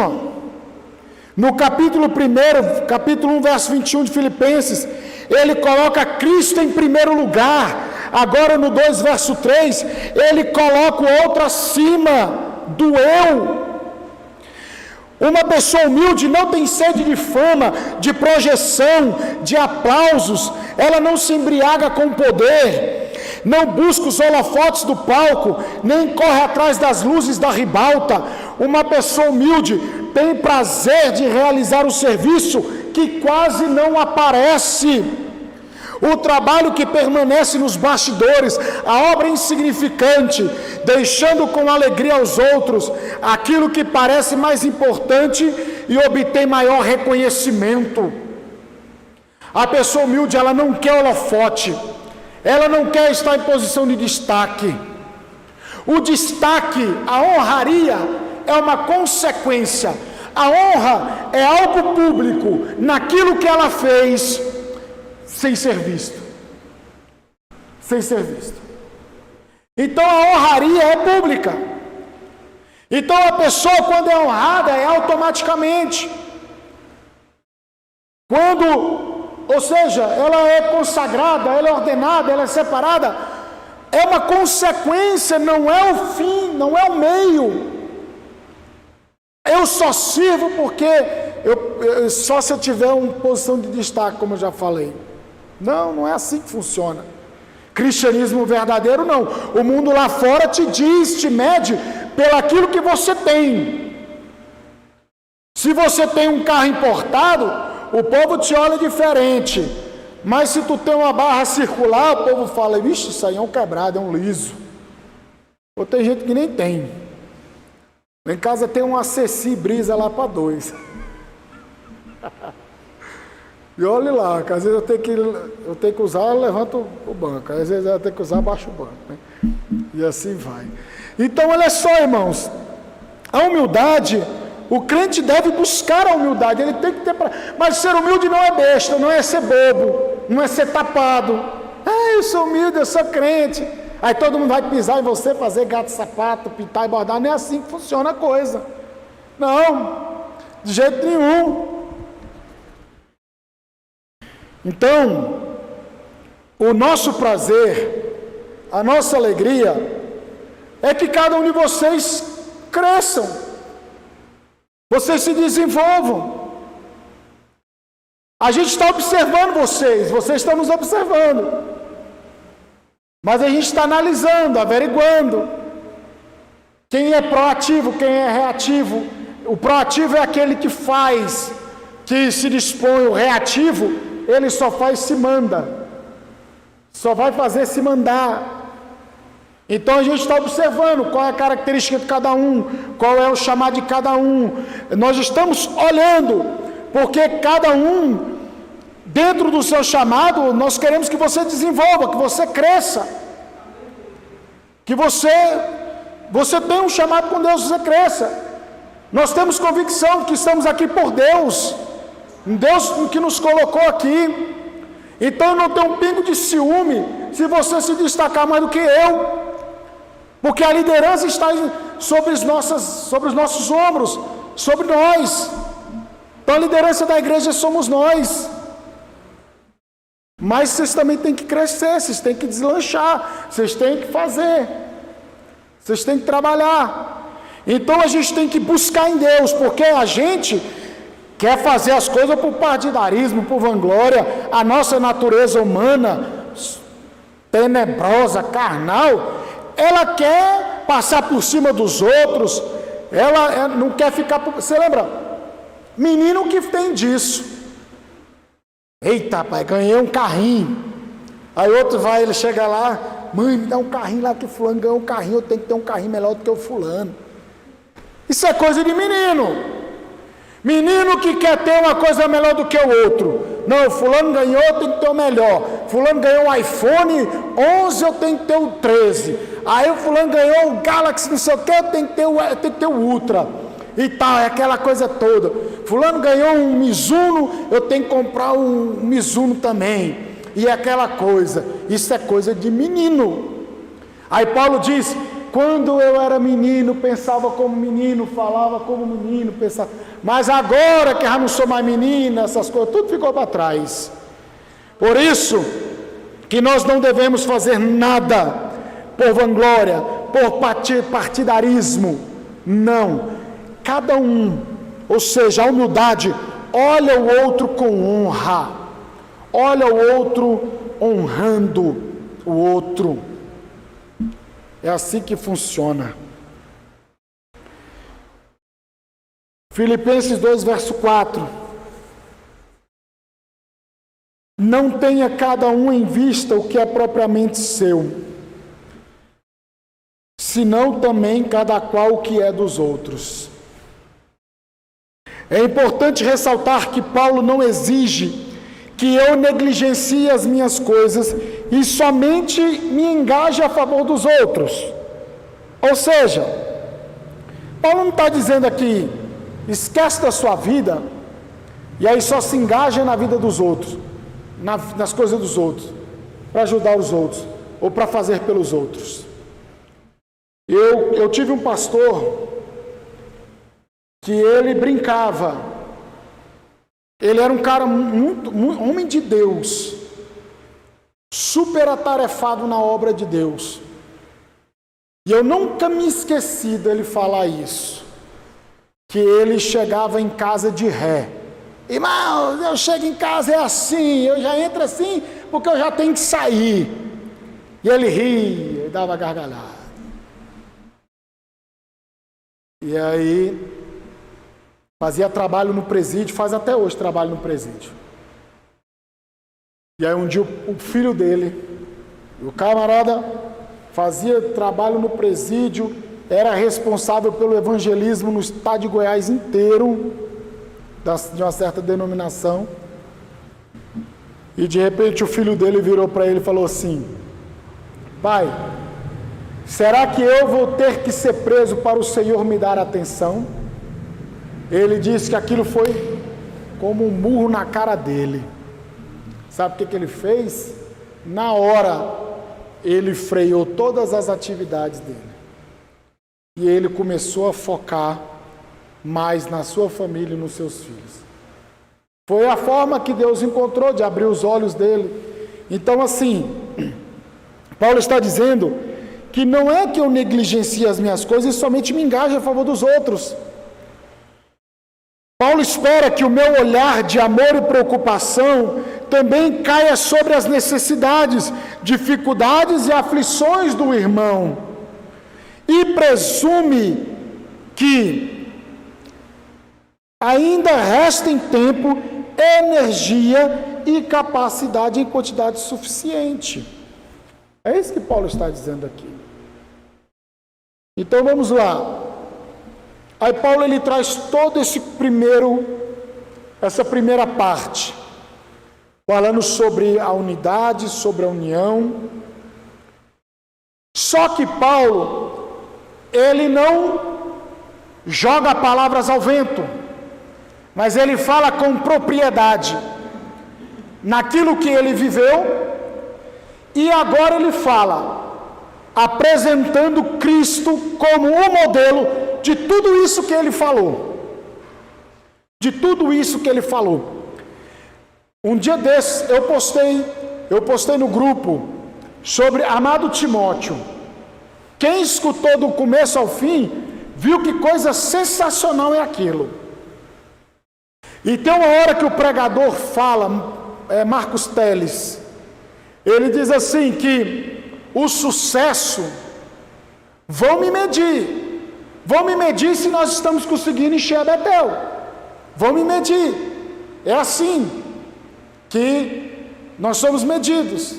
no capítulo 1, verso 21 de Filipenses, ele coloca Cristo em primeiro lugar. Agora no 2, verso 3, ele coloca o outro acima do eu. Uma pessoa humilde não tem sede de fama, de projeção, de aplausos. Ela não se embriaga com poder, não busca os holofotes do palco, nem corre atrás das luzes da ribalta. Uma pessoa humilde tem prazer de realizar o serviço que quase não aparece, o trabalho que permanece nos bastidores, a obra insignificante, deixando com alegria aos outros aquilo que parece mais importante e obtém maior reconhecimento. A pessoa humilde, ela não quer holofote, ela não quer estar em posição de destaque. O destaque, a honraria, é uma consequência. A honra é algo público naquilo que ela fez, sem ser visto. Sem ser visto. Então a honraria é pública. Então a pessoa, quando é honrada, é automaticamente. Ou seja, ela é consagrada, ela é ordenada, ela é separada, é uma consequência, não é o fim, não é o meio. Eu só sirvo porque só se eu tiver uma posição de destaque, como eu já falei. Não é assim que funciona. Cristianismo verdadeiro não. O mundo lá fora te diz, te mede pelo aquilo que você tem. Se você tem um carro importado, o povo te olha diferente. Mas se tu tem uma barra circular, o povo fala, vixe, isso aí é um quebrado, é um liso. Ou tem gente que nem tem. Em casa tem um ACC Brisa lá para 2. E olhe lá, que às vezes eu tenho que usar, eu levanto o banco. Às vezes eu tenho que usar, baixo o banco. Né? E assim vai. Então, olha só, irmãos. A humildade, o crente deve buscar a humildade. Ele tem que ter... Mas ser humilde não é besta, não é ser bobo, não é ser tapado. Eu sou humilde, eu sou crente. Aí todo mundo vai pisar em você, fazer gato sapato, pintar e bordar. Não é assim que funciona a coisa. Não, de jeito nenhum. Então, o nosso prazer, a nossa alegria, é que cada um de vocês cresçam, vocês se desenvolvam. A gente está observando vocês estão nos observando, mas a gente está analisando, averiguando quem é proativo, quem é reativo. O proativo é aquele que faz, que se dispõe. O reativo, ele só faz se manda, só vai fazer se mandar. Então a gente está observando qual é a característica de cada um, qual é o chamado de cada um. Nós estamos olhando, porque cada um, dentro do seu chamado, nós queremos que você desenvolva, que você cresça, que você tenha um chamado com Deus, você cresça. Nós temos convicção que estamos aqui por Deus, um Deus que nos colocou aqui. Então eu não tenho um pingo de ciúme se você se destacar mais do que eu, porque a liderança está sobre os nossos ombros, sobre nós. Então a liderança da igreja somos nós. Mas vocês também têm que crescer, vocês têm que deslanchar, vocês têm que fazer, vocês têm que trabalhar. Então a gente tem que buscar em Deus, porque a gente quer fazer as coisas por partidarismo, por vanglória. A nossa natureza humana, tenebrosa, carnal, ela quer passar por cima dos outros, ela não quer ficar... Você lembra? Menino que tem disso. Eita, pai, ganhei um carrinho. Aí outro vai, ele chega lá, mãe, me dá um carrinho lá que o fulano ganhou um carrinho, eu tenho que ter um carrinho melhor do que o fulano. Isso é coisa de menino. Menino que quer ter uma coisa melhor do que o outro. Não, o fulano ganhou, eu tenho que ter o melhor. Fulano ganhou um iPhone 11, eu tenho que ter o 13. Aí o fulano ganhou o Galaxy, não sei o que, eu tenho que ter o Ultra. E tal, é aquela coisa toda. Fulano ganhou um Mizuno, eu tenho que comprar um Mizuno também. E aquela coisa. Isso é coisa de menino. Aí Paulo diz... Quando eu era menino, pensava como menino, falava como menino, pensava. Mas agora que já não sou mais menino, essas coisas, tudo ficou para trás. Por isso, que nós não devemos fazer nada por vanglória, por partidarismo. Não. Cada um, ou seja, a humildade, olha o outro com honra. Olha o outro honrando o outro. É assim que funciona. Filipenses 2, verso 4. Não tenha cada um em vista o que é propriamente seu, senão também cada qual o que é dos outros. É importante ressaltar que Paulo não exige que eu negligencie as minhas coisas e somente me engaje a favor dos outros. Ou seja, Paulo não está dizendo aqui, esquece da sua vida, e aí só se engaja na vida dos outros, nas coisas dos outros, para ajudar os outros, ou para fazer pelos outros. Eu tive um pastor, que ele brincava, ele era um cara muito homem de Deus, super atarefado na obra de Deus. E eu nunca me esqueci dele falar isso, que ele chegava em casa de ré. Irmão, eu chego em casa é assim, eu já entro assim, porque eu já tenho que sair. E ele ria, e dava gargalhada. E aí... fazia trabalho no presídio, faz até hoje trabalho no presídio. E aí um dia o filho dele, o camarada, fazia trabalho no presídio, era responsável pelo evangelismo no estado de Goiás inteiro, de uma certa denominação. E de repente o filho dele virou para ele e falou assim: pai, será que eu vou ter que ser preso para o Senhor me dar atenção? Ele disse que aquilo foi como um murro na cara dele. Sabe o que ele fez? Na hora, ele freou todas as atividades dele. E ele começou a focar mais na sua família e nos seus filhos. Foi a forma que Deus encontrou de abrir os olhos dele. Então, assim, Paulo está dizendo que não é que eu negligencie as minhas coisas e somente me engaje a favor dos outros. Paulo espera que o meu olhar de amor e preocupação também caia sobre as necessidades, dificuldades e aflições do irmão. E presume que ainda restem tempo, energia e capacidade em quantidade suficiente. É isso que Paulo está dizendo aqui. Então vamos lá. Aí Paulo ele traz todo essa primeira parte, falando sobre a unidade, sobre a união. Só que Paulo, ele não joga palavras ao vento, mas ele fala com propriedade naquilo que ele viveu, e agora ele fala, apresentando Cristo como o modelo de tudo isso que ele falou. De tudo isso que ele falou. Um dia desses eu postei no grupo sobre amado Timóteo. Quem escutou do começo ao fim, viu que coisa sensacional é aquilo. E tem uma hora que o pregador fala, Marcos Teles, ele diz assim que o sucesso, vão me medir se nós estamos conseguindo encher a Betel, vão me medir, é assim que nós somos medidos.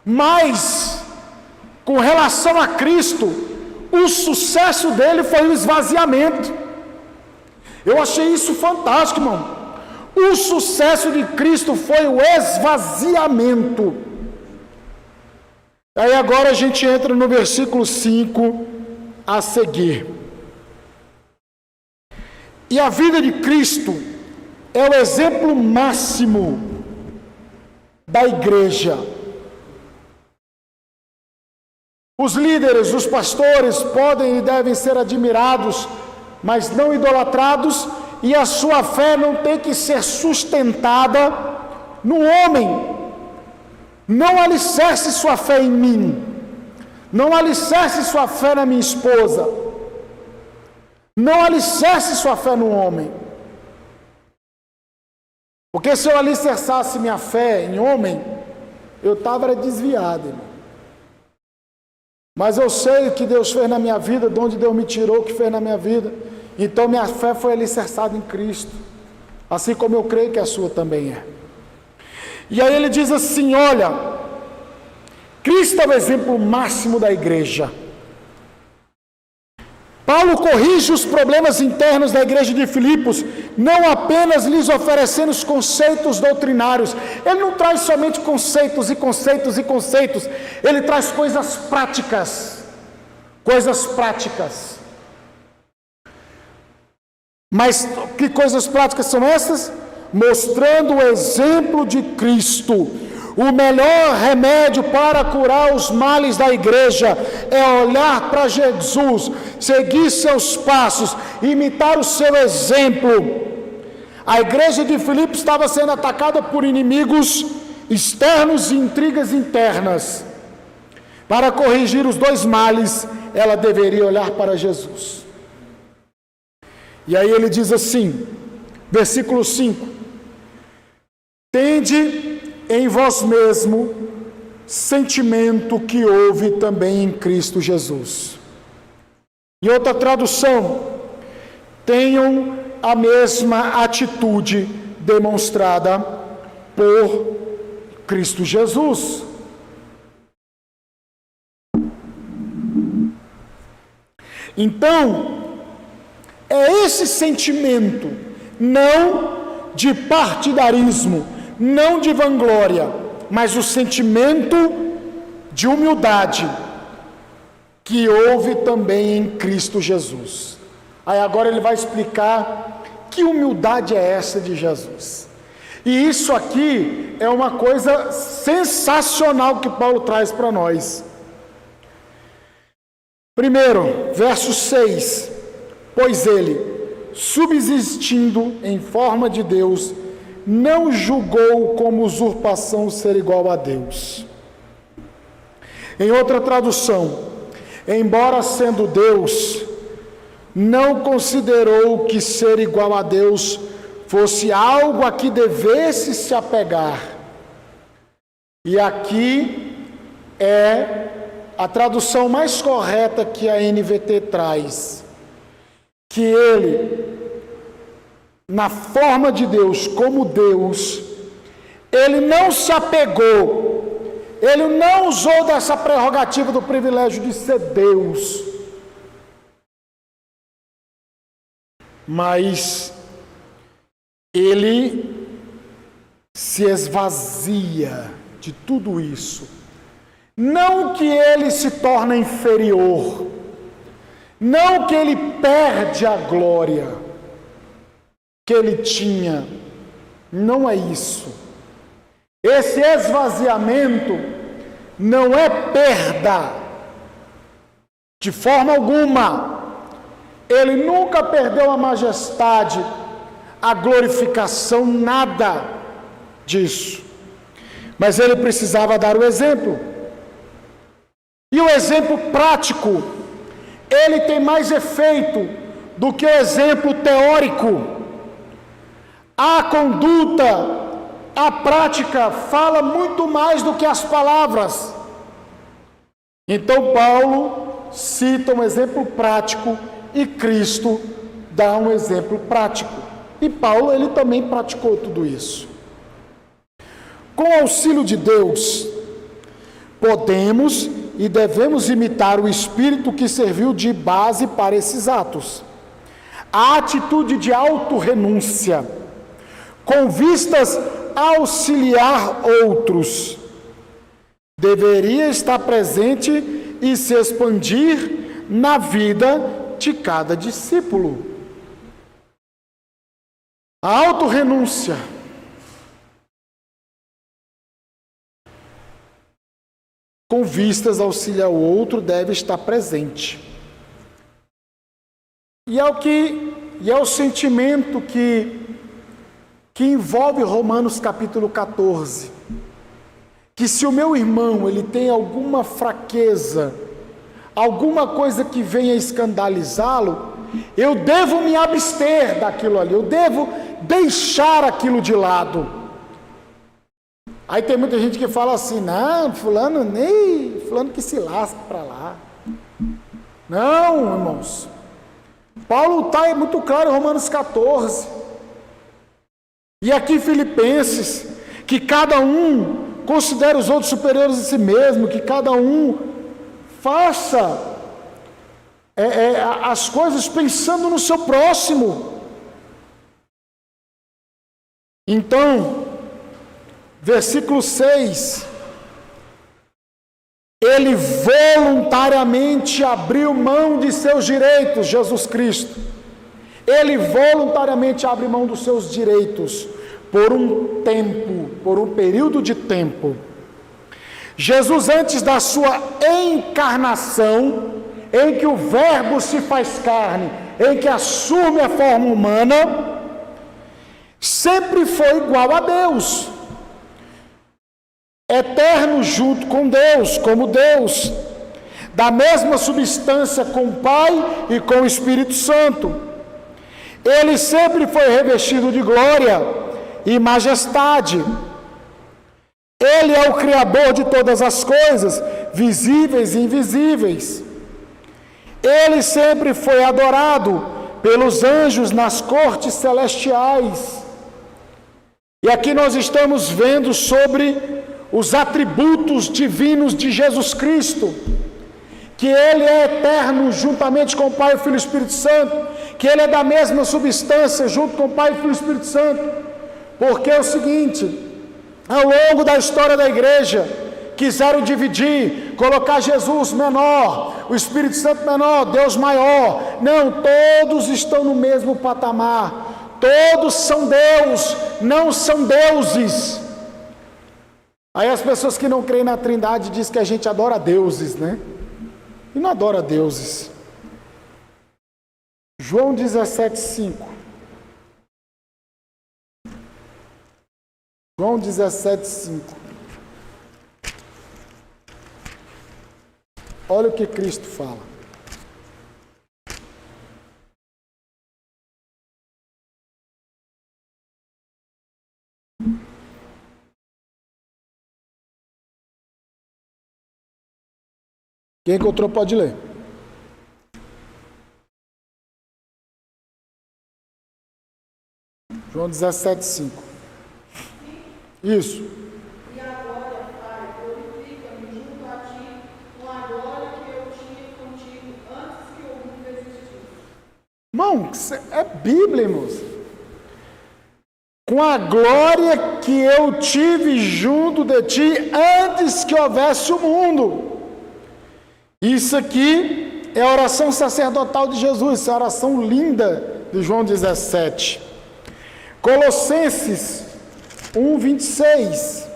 Mas com relação a Cristo, o sucesso dele foi o esvaziamento. Eu achei isso fantástico, irmão. O sucesso de Cristo foi o esvaziamento. Aí agora a gente entra no versículo 5 a seguir. E a vida de Cristo é o exemplo máximo da igreja. Os líderes, os pastores podem e devem ser admirados, mas não idolatrados, e a sua fé não tem que ser sustentada no homem. Não alicerce sua fé em mim, não alicerce sua fé na minha esposa, não alicerce sua fé no homem. Porque se eu alicerçasse minha fé em homem, eu estava desviado, irmão. Mas eu sei o que Deus fez na minha vida, de onde Deus me tirou, o que fez na minha vida. Então minha fé foi alicerçada em Cristo, assim como eu creio que a sua também é. E aí ele diz assim, olha, Cristo é o exemplo máximo da igreja. Paulo corrige os problemas internos da igreja de Filipos, não apenas lhes oferecendo os conceitos doutrinários. Ele não traz somente conceitos e conceitos e conceitos, ele traz coisas práticas. Coisas práticas. Mas que coisas práticas são essas? Mostrando o exemplo de Cristo. O melhor remédio para curar os males da igreja é olhar para Jesus, seguir seus passos, imitar o seu exemplo. A igreja de Filipos estava sendo atacada por inimigos externos e intrigas internas. Para corrigir os dois males, ela deveria olhar para Jesus. E aí ele diz assim, versículo 5: tende em vós mesmo sentimento que houve também em Cristo Jesus. Em outra tradução, tenham a mesma atitude demonstrada por Cristo Jesus. Então, é esse sentimento, não de partidarismo, não de vanglória, mas o sentimento de humildade que houve também em Cristo Jesus. Aí agora ele vai explicar que humildade é essa de Jesus. E isso aqui é uma coisa sensacional que Paulo traz para nós. Primeiro, verso 6: pois ele, subsistindo em forma de Deus, não julgou como usurpação ser igual a Deus. Em outra tradução, embora sendo Deus, não considerou que ser igual a Deus fosse algo a que devesse se apegar. E aqui é a tradução mais correta que a NVT traz, que ele, na forma de Deus, como Deus, ele não se apegou, ele não usou dessa prerrogativa do privilégio de ser Deus, mas ele se esvazia de tudo isso. Não que ele se torna inferior, não que ele perde a glória que ele tinha, não é isso. Esse esvaziamento não é perda, de forma alguma. Ele nunca perdeu a majestade, a glorificação, nada disso. Mas ele precisava dar o exemplo. E o exemplo prático, ele tem mais efeito do que o exemplo teórico. A conduta, a prática fala muito mais do que as palavras. Então Paulo cita um exemplo prático e Cristo dá um exemplo prático. E Paulo, ele também praticou tudo isso. Com o auxílio de Deus, podemos e devemos imitar o Espírito que serviu de base para esses atos. A atitude de autorrenúncia, com vistas a auxiliar outros, deveria estar presente e se expandir na vida de cada discípulo. A autorrenúncia com vistas a auxiliar o outro deve estar presente. E é o sentimento que envolve Romanos capítulo 14, que se o meu irmão ele tem alguma fraqueza, alguma coisa que venha escandalizá-lo, eu devo me abster daquilo ali, eu devo deixar aquilo de lado. Aí tem muita gente que fala assim, não, fulano que se lasque para lá. Não, irmãos, Paulo está muito claro em Romanos 14, e aqui em Filipenses, que cada um considere os outros superiores a si mesmo, que cada um faça as coisas pensando no seu próximo. Então, versículo 6, ele voluntariamente abriu mão de seus direitos, Jesus Cristo. Ele voluntariamente abre mão dos seus direitos por um tempo, por um período de tempo. Jesus, antes da sua encarnação, em que o Verbo se faz carne, em que assume a forma humana, sempre foi igual a Deus, eterno junto com Deus, como Deus, da mesma substância com o Pai e com o Espírito Santo. Ele sempre foi revestido de glória e majestade. Ele é o Criador de todas as coisas, visíveis e invisíveis. Ele sempre foi adorado pelos anjos nas cortes celestiais. E aqui nós estamos vendo sobre os atributos divinos de Jesus Cristo, que Ele é eterno juntamente com o Pai, o Filho e o Espírito Santo, que Ele é da mesma substância junto com o Pai, o Filho e o Espírito Santo, porque é o seguinte, ao longo da história da igreja, quiseram dividir, colocar Jesus menor, o Espírito Santo menor, Deus maior. Não, todos estão no mesmo patamar, todos são Deus, não são deuses. Aí as pessoas que não creem na Trindade dizem que a gente adora deuses, né? E não adora deuses. João 17:5. João 17:5. Olha o que Cristo fala. Quem encontrou pode ler. João 17:5. Isso. E agora, Pai, glorifica-me junto a ti com a glória que eu tinha contigo antes que o mundo existisse. Irmão, é Bíblia, irmãos. Com a glória que eu tive junto de ti antes que houvesse o mundo. Isso aqui é a oração sacerdotal de Jesus, essa oração linda de João 17. Colossenses 1:26.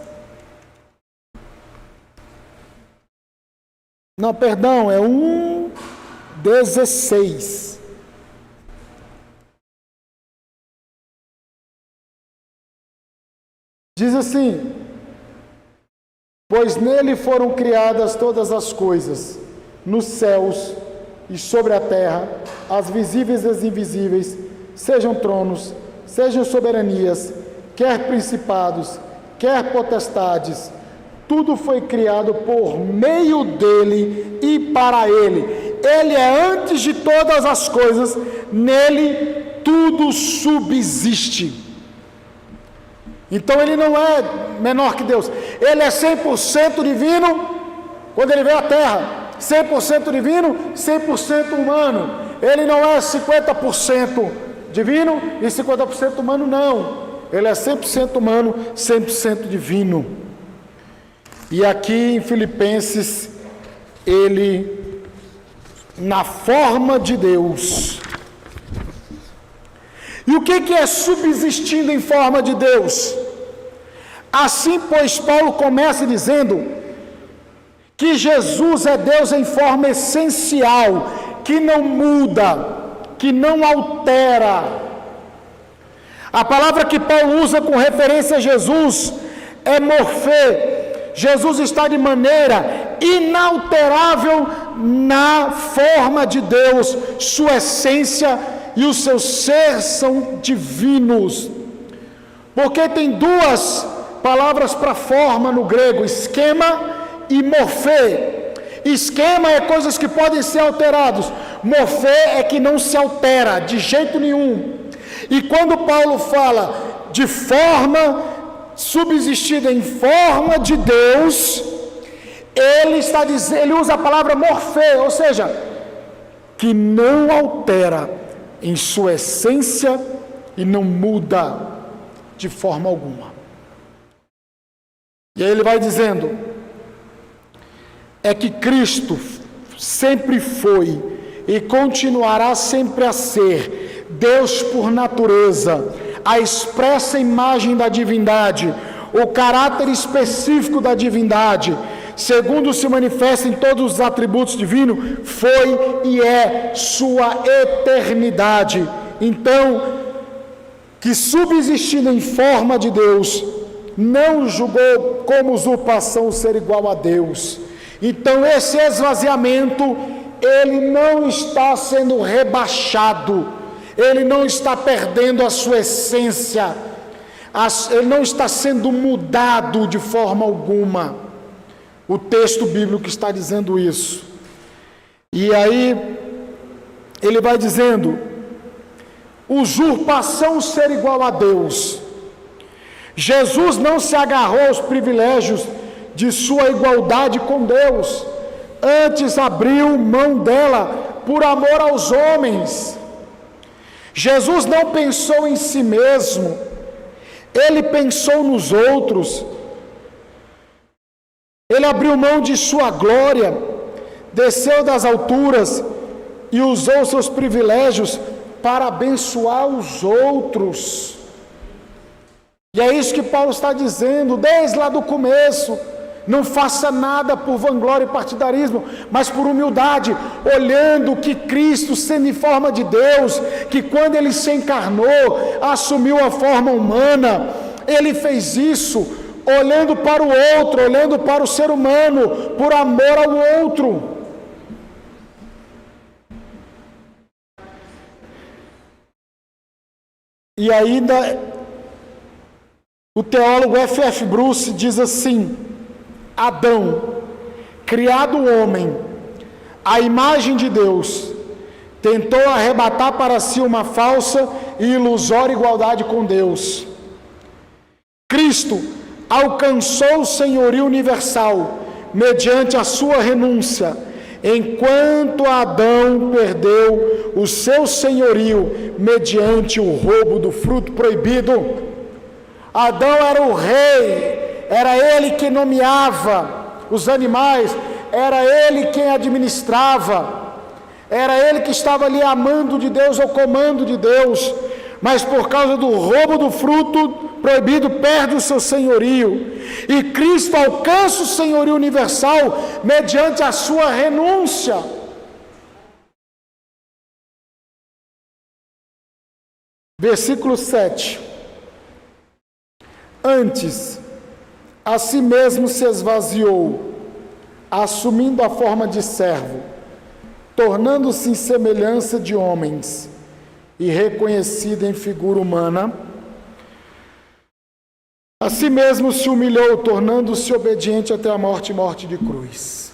Não, perdão, é 1:16. Diz assim: pois nele foram criadas todas as coisas, nos céus e sobre a terra, as visíveis e as invisíveis, sejam tronos, sejam soberanias, quer principados, quer potestades, tudo foi criado por meio dele e para ele. Ele é antes de todas as coisas, nele tudo subsiste. Então ele não é menor que Deus, ele é 100% divino quando ele veio à terra, 100% divino, 100% humano. Ele não é 50% divino e 50% humano, não. Ele é 100% humano, 100% divino. E aqui em Filipenses, ele, na forma de Deus. E o que é subsistindo em forma de Deus? Assim, pois, Paulo começa dizendo que Jesus é Deus em forma essencial, que não muda, que não altera. A palavra que Paulo usa com referência a Jesus é morfê. Jesus está de maneira inalterável na forma de Deus, sua essência e o seu ser são divinos. Porque tem duas palavras para forma no grego, esquema e morfê. Esquema é coisas que podem ser alterados. Morfê é que não se altera de jeito nenhum. E quando Paulo fala de forma subsistida em forma de Deus, ele está dizendo, ele usa a palavra morfê, ou seja, que não altera em sua essência e não muda de forma alguma. E aí ele vai dizendo, é que Cristo sempre foi e continuará sempre a ser Deus por natureza, a expressa imagem da divindade, o caráter específico da divindade, segundo se manifesta em todos os atributos divinos, foi e é sua eternidade. Então, que subsistindo em forma de Deus, não julgou como usurpação ser igual a Deus. Então esse esvaziamento, ele não está sendo rebaixado, ele não está perdendo a sua essência, ele não está sendo mudado de forma alguma. O texto bíblico está dizendo isso. E aí ele vai dizendo, usurpação ser igual a Deus. Jesus não se agarrou aos privilégios de sua igualdade com Deus, antes abriu mão dela por amor aos homens. Jesus não pensou em si mesmo, ele pensou nos outros. Ele abriu mão de sua glória, desceu das alturas e usou seus privilégios para abençoar os outros. E é isso que Paulo está dizendo desde lá do começo. Não faça nada por vanglória e partidarismo, mas por humildade, olhando que Cristo, sendo em forma de Deus, que quando ele se encarnou, assumiu a forma humana, Ele fez isso olhando para o outro, olhando para o ser humano, por amor ao outro. E ainda o teólogo F.F. Bruce diz assim: Adão, criado homem, à imagem de Deus, tentou arrebatar para si uma falsa e ilusória igualdade com Deus. Cristo alcançou o senhorio universal mediante a sua renúncia, enquanto Adão perdeu o seu senhorio mediante o roubo do fruto proibido. Adão era o rei, era ele que nomeava os animais, era ele quem administrava, era ele que estava ali a mando de Deus, ao comando de Deus, mas por causa do roubo do fruto proibido, perde o seu senhorio, e Cristo alcança o senhorio universal mediante a sua renúncia. Versículo 7. Antes, a si mesmo se esvaziou, assumindo a forma de servo, tornando-se em semelhança de homens, e reconhecido em figura humana. A si mesmo se humilhou, tornando-se obediente até a morte e morte de cruz.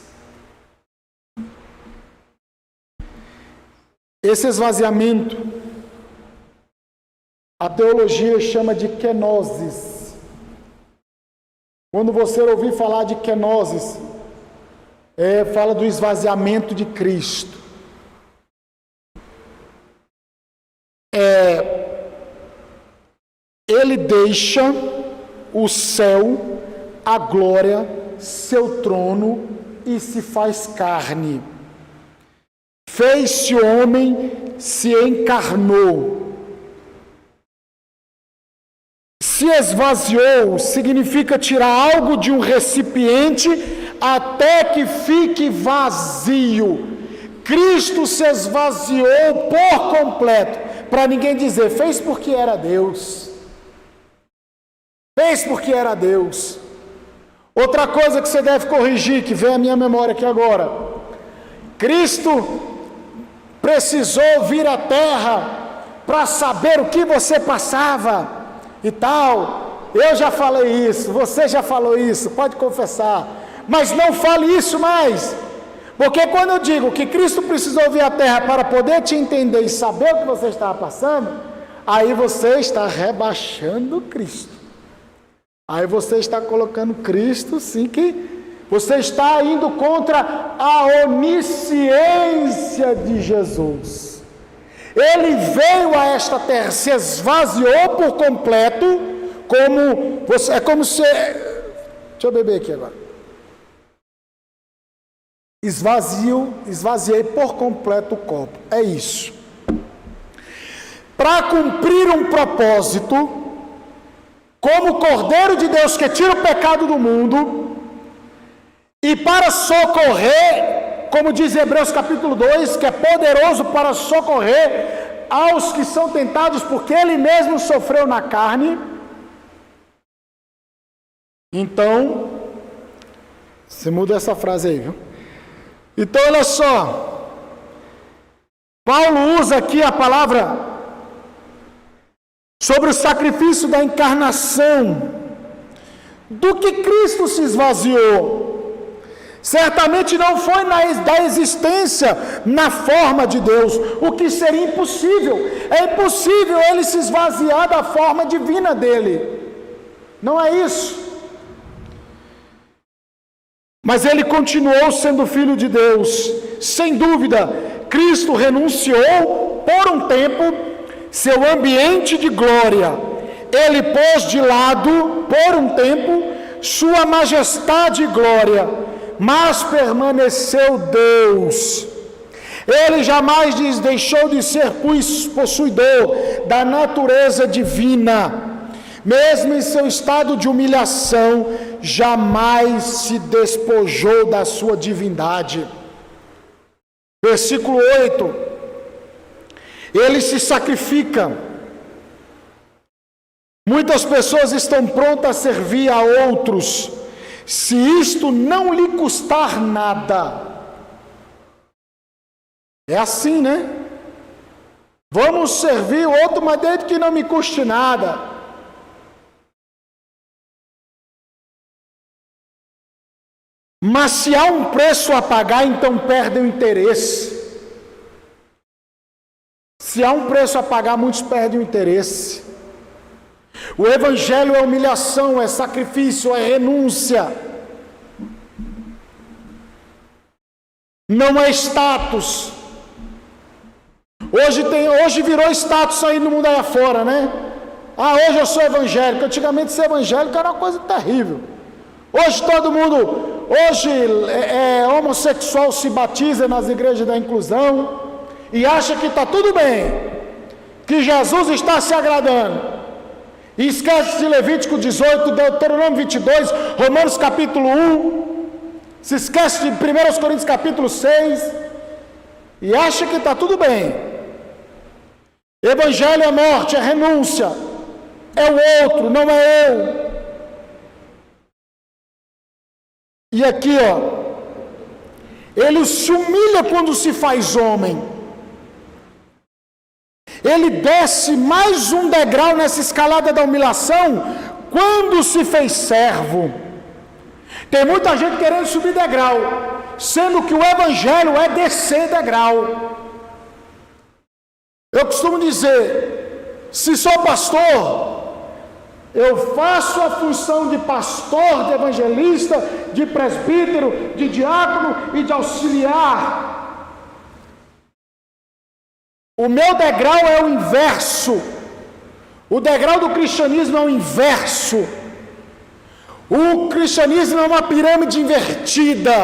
Esse esvaziamento, a teologia chama de kenosis. Quando você ouvir falar de kenosis, fala do esvaziamento de Cristo. Ele deixa o céu, a glória, seu trono e se faz carne. Fez-se homem, se encarnou. Se esvaziou significa tirar algo de um recipiente até que fique vazio. Cristo se esvaziou por completo, para ninguém dizer, fez porque era Deus. Fez porque era Deus. Outra coisa que você deve corrigir, que vem à minha memória aqui agora. Cristo precisou vir à terra para saber o que você passava e tal. Eu já falei isso, você já falou isso, pode confessar. Mas não fale isso mais. Porque quando eu digo que Cristo precisou vir à terra para poder te entender e saber o que você estava passando, aí você está rebaixando Cristo. Aí você está colocando Cristo, sim, que você está indo contra a onisciência de Jesus. Ele veio a esta terra, se esvaziou por completo, como você, é como se... Deixa eu beber aqui agora. Esvaziei por completo o copo. É isso. Para cumprir um propósito, como Cordeiro de Deus que tira o pecado do mundo, e para socorrer, como diz Hebreus capítulo 2, que é poderoso para socorrer aos que são tentados, porque Ele mesmo sofreu na carne. Então, você muda essa frase aí, viu? Então, olha só, Paulo usa aqui a palavra sobre o sacrifício da encarnação, do que Cristo se esvaziou. Certamente não foi da existência na forma de Deus, o que seria impossível. É impossível ele se esvaziar da forma divina dele. Não é isso. Mas ele continuou sendo filho de Deus. Sem dúvida, Cristo renunciou por um tempo seu ambiente de glória. Ele pôs de lado por um tempo sua majestade e glória, mas permaneceu Deus. Ele jamais deixou de ser possuidor da natureza divina. Mesmo em seu estado de humilhação, jamais se despojou da sua divindade. Versículo 8. Ele se sacrifica, Muitas pessoas estão prontas a servir a outros, se isto não lhe custar nada. É assim, né? Vamos servir o outro, mas desde que não me custe nada. Mas se há um preço a pagar, então perde o interesse. Se há um preço a pagar, muitos perdem o interesse. O Evangelho é humilhação, é sacrifício, é renúncia. Não é status. Hoje virou status aí no mundo aí afora, né? Hoje eu sou evangélico. Antigamente ser evangélico era uma coisa terrível. Hoje todo mundo, homossexual se batiza nas igrejas da inclusão e acha que está tudo bem, que Jesus está se agradando. E esquece de Levítico 18, Deuteronômio 22, Romanos capítulo 1, se esquece de 1 Coríntios capítulo 6, e acha que está tudo bem. Evangelho é morte, é renúncia, é o outro, não é eu. E aqui, ele se humilha quando se faz homem. Ele desce mais um degrau nessa escalada da humilhação quando se fez servo. Tem muita gente querendo subir degrau, sendo que o Evangelho é descer degrau. Eu costumo dizer, se sou pastor, eu faço a função de pastor, de evangelista, de presbítero, de diácono e de auxiliar. O meu degrau é o inverso. O degrau do cristianismo é o inverso. O cristianismo é uma pirâmide invertida.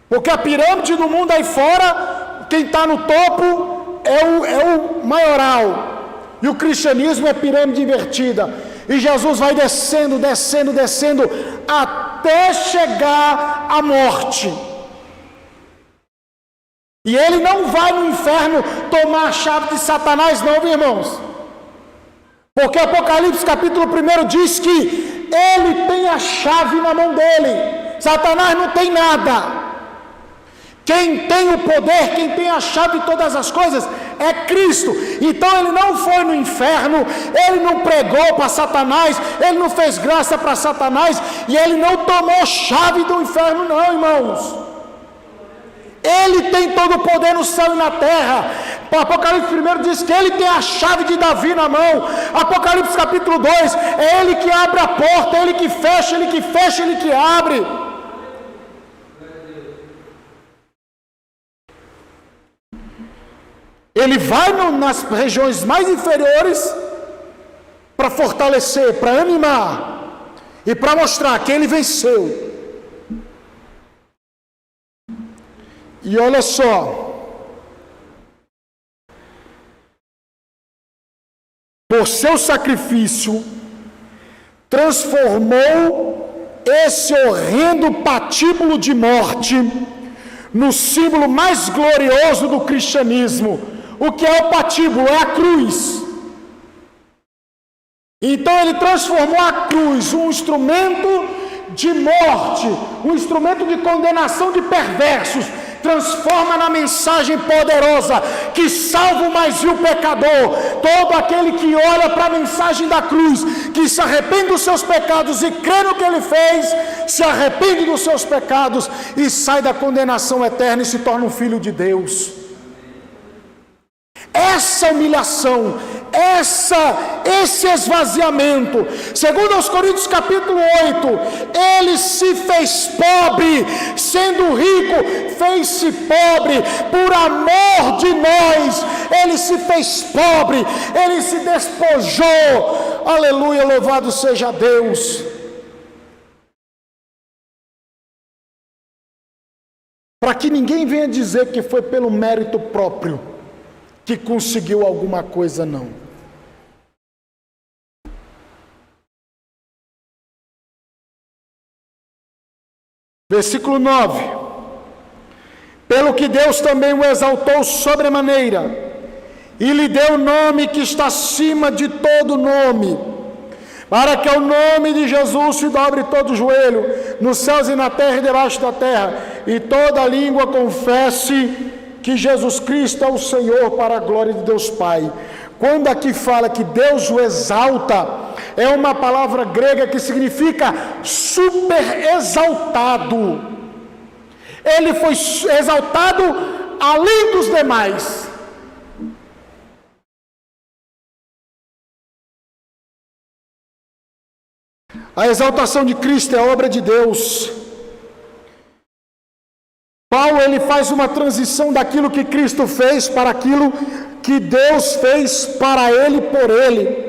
Porque a pirâmide do mundo aí fora, quem está no topo é o maioral. E o cristianismo é pirâmide invertida. E Jesus vai descendo, descendo, descendo, até chegar à morte. E ele não vai no inferno tomar a chave de Satanás, não, meus irmãos. Porque Apocalipse capítulo 1 diz que ele tem a chave na mão dele. Satanás não tem nada. Quem tem o poder, quem tem a chave de todas as coisas é Cristo. Então ele não foi no inferno, ele não pregou para Satanás, ele não fez graça para Satanás e ele não tomou chave do inferno, não, irmãos. Ele tem todo o poder no céu e na terra. O Apocalipse 1 diz que ele tem a chave de Davi na mão. Apocalipse capítulo 2, é ele que abre a porta, ele que fecha, ele que fecha, ele que abre. Ele vai nas regiões mais inferiores para fortalecer, para animar e para mostrar que ele venceu. E olha só, por seu sacrifício, transformou esse horrendo patíbulo de morte no símbolo mais glorioso do cristianismo. O que é o patíbulo? É a cruz. Então ele transformou a cruz, um instrumento de morte, um instrumento de condenação de perversos, transforma na mensagem poderosa que salva o mais vil pecador. Todo aquele que olha para a mensagem da cruz, que se arrepende dos seus pecados e crê no que ele fez, se arrepende dos seus pecados e sai da condenação eterna e se torna um filho de Deus. Essa humilhação, esse esvaziamento, segundo aos Coríntios capítulo 8, ele se fez pobre, sendo rico, fez-se pobre, por amor de nós, ele se fez pobre, ele se despojou, aleluia, louvado seja Deus. Para que ninguém venha dizer que foi pelo mérito próprio que conseguiu alguma coisa, não. Versículo 9. Pelo que Deus também o exaltou sobremaneira, e lhe deu o nome que está acima de todo nome, para que ao nome de Jesus se dobre todo o joelho, nos céus e na terra e debaixo da terra, e toda língua confesse que Jesus Cristo é o Senhor, para a glória de Deus Pai. Quando aqui fala que Deus o exalta, é uma palavra grega que significa super exaltado. Ele foi exaltado além dos demais. A exaltação de Cristo é obra de Deus. Paulo, ele faz uma transição daquilo que Cristo fez para aquilo que Deus fez para ele e por ele.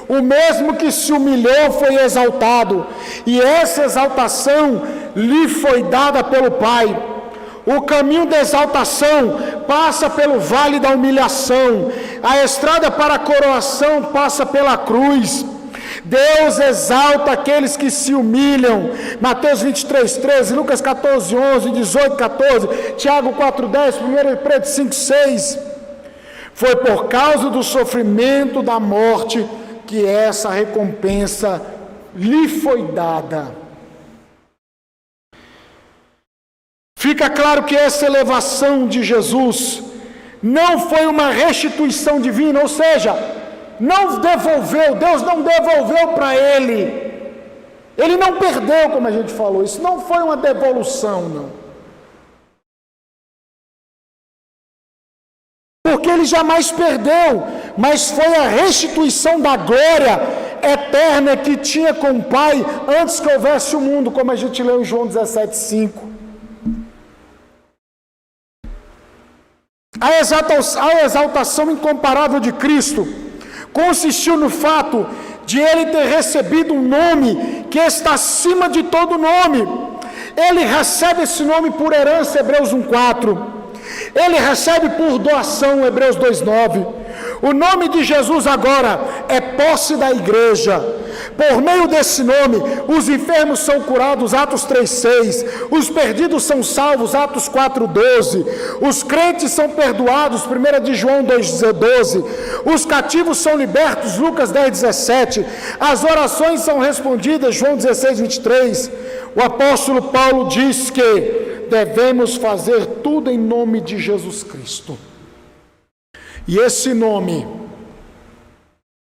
O mesmo que se humilhou foi exaltado, e essa exaltação lhe foi dada pelo Pai. O caminho da exaltação passa pelo vale da humilhação, a estrada para a coroação passa pela cruz. Deus exalta aqueles que se humilham. Mateus 23:13, Lucas 14:11, 18:14, Tiago 4:10, 1 Pedro 5:6. Foi por causa do sofrimento da morte que essa recompensa lhe foi dada. Fica claro que essa elevação de Jesus não foi uma restituição divina, ou seja, não devolveu, Deus não devolveu para ele. Ele não perdeu, como a gente falou, isso não foi uma devolução, não. Porque ele jamais perdeu, mas foi a restituição da glória eterna que tinha com o Pai antes que houvesse o mundo, como a gente leu em João 17:5. A exaltação incomparável de Cristo consistiu no fato de ele ter recebido um nome que está acima de todo nome. Ele recebe esse nome por herança, Hebreus 1:4. Ele recebe por doação, Hebreus 2:9. O nome de Jesus agora é posse da igreja. Por meio desse nome, os enfermos são curados, Atos 3:6. Os perdidos são salvos, Atos 4:12. Os crentes são perdoados, 1 de João 2:12. Os cativos são libertos, Lucas 10:17. As orações são respondidas, João 16:23. O apóstolo Paulo diz que devemos fazer tudo em nome de Jesus Cristo. E esse nome,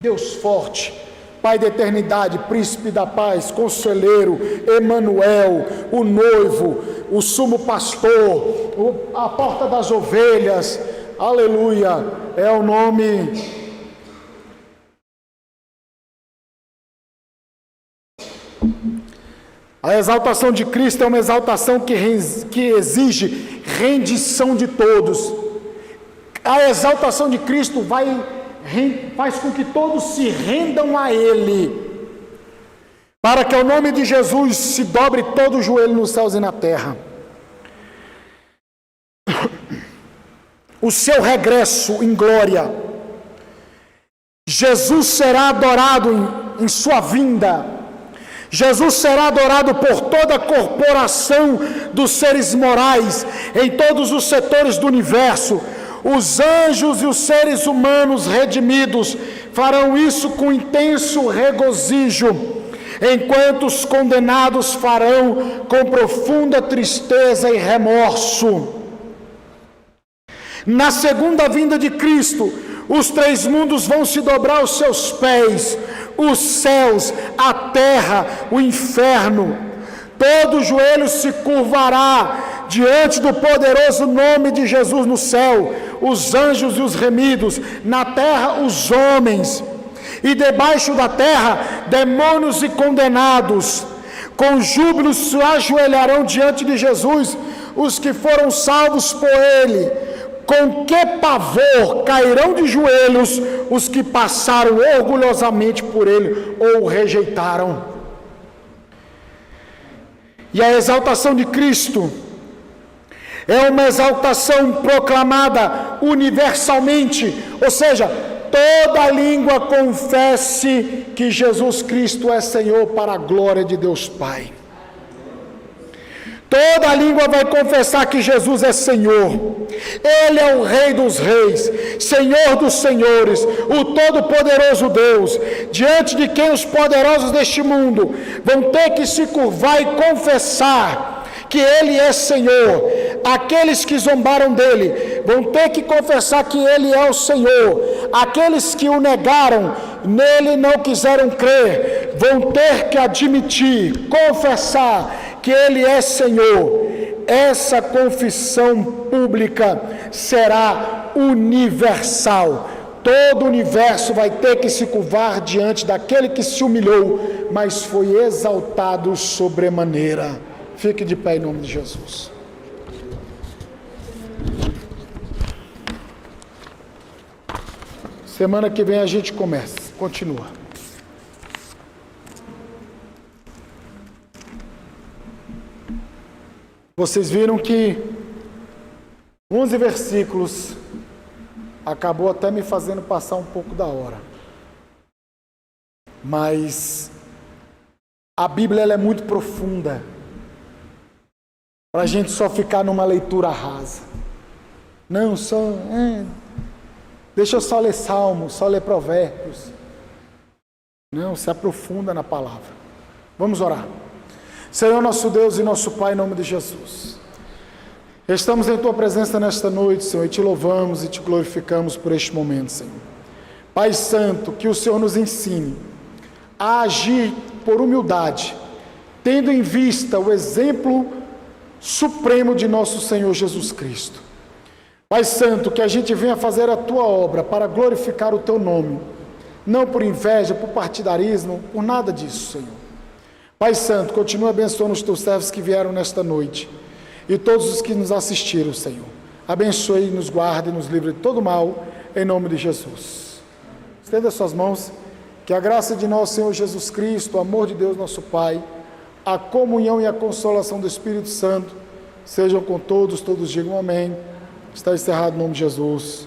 Deus forte, Pai da eternidade, príncipe da paz, conselheiro, Emanuel, o noivo, o sumo pastor, a porta das ovelhas, aleluia, é o nome. A exaltação de Cristo é uma exaltação que exige rendição de todos. A exaltação de Cristo faz com que todos se rendam a Ele, para que ao nome de Jesus se dobre todo o joelho nos céus e na terra. O seu regresso em glória, Jesus será adorado em sua vinda. Jesus será adorado por toda a corporação dos seres morais, em todos os setores do universo. Os anjos e os seres humanos redimidos farão isso com intenso regozijo, enquanto os condenados farão com profunda tristeza e remorso. Na segunda vinda de Cristo, os três mundos vão se dobrar aos seus pés, os céus, a terra, o inferno. Todo joelho se curvará diante do poderoso nome de Jesus no céu, os anjos e os remidos, na terra os homens, e debaixo da terra demônios e condenados. Com júbilo se ajoelharão diante de Jesus os que foram salvos por ele. Com que pavor cairão de joelhos os que passaram orgulhosamente por ele ou o rejeitaram. E a exaltação de Cristo é uma exaltação proclamada universalmente, ou seja, toda língua confesse que Jesus Cristo é Senhor, para a glória de Deus Pai. Toda língua vai confessar que Jesus é Senhor. Ele é o Rei dos Reis, Senhor dos Senhores, o Todo-Poderoso Deus, diante de quem os poderosos deste mundo vão ter que se curvar e confessar que Ele é Senhor. Aqueles que zombaram dele vão ter que confessar que Ele é o Senhor. Aqueles que o negaram, nele não quiseram crer, vão ter que admitir, confessar que Ele é Senhor. Essa confissão pública será universal. Todo o universo vai ter que se curvar diante daquele que se humilhou, mas foi exaltado sobremaneira. Fique de pé em nome de Jesus. Semana que vem a gente continua. Vocês viram que 11 versículos acabou até me fazendo passar um pouco da hora. Mas a Bíblia ela é muito profunda para a gente só ficar numa leitura rasa. Não, deixa eu só ler Salmos, só ler Provérbios. Não, se aprofunda na palavra. Vamos orar. Senhor nosso Deus e nosso Pai, em nome de Jesus. Estamos em Tua presença nesta noite, Senhor, e Te louvamos e Te glorificamos por este momento, Senhor. Pai Santo, que o Senhor nos ensine a agir por humildade, tendo em vista o exemplo supremo de nosso Senhor Jesus Cristo. Pai Santo, que a gente venha fazer a Tua obra para glorificar o Teu nome, não por inveja, por partidarismo, por nada disso, Senhor. Pai Santo, continua abençoando os Teus servos que vieram nesta noite e todos os que nos assistiram, Senhor. Abençoe, nos guarde e nos livre de todo mal, em nome de Jesus. Estenda suas mãos, que a graça de nosso Senhor Jesus Cristo, o amor de Deus nosso Pai, a comunhão e a consolação do Espírito Santo sejam com todos digam amém. Está encerrado em nome de Jesus.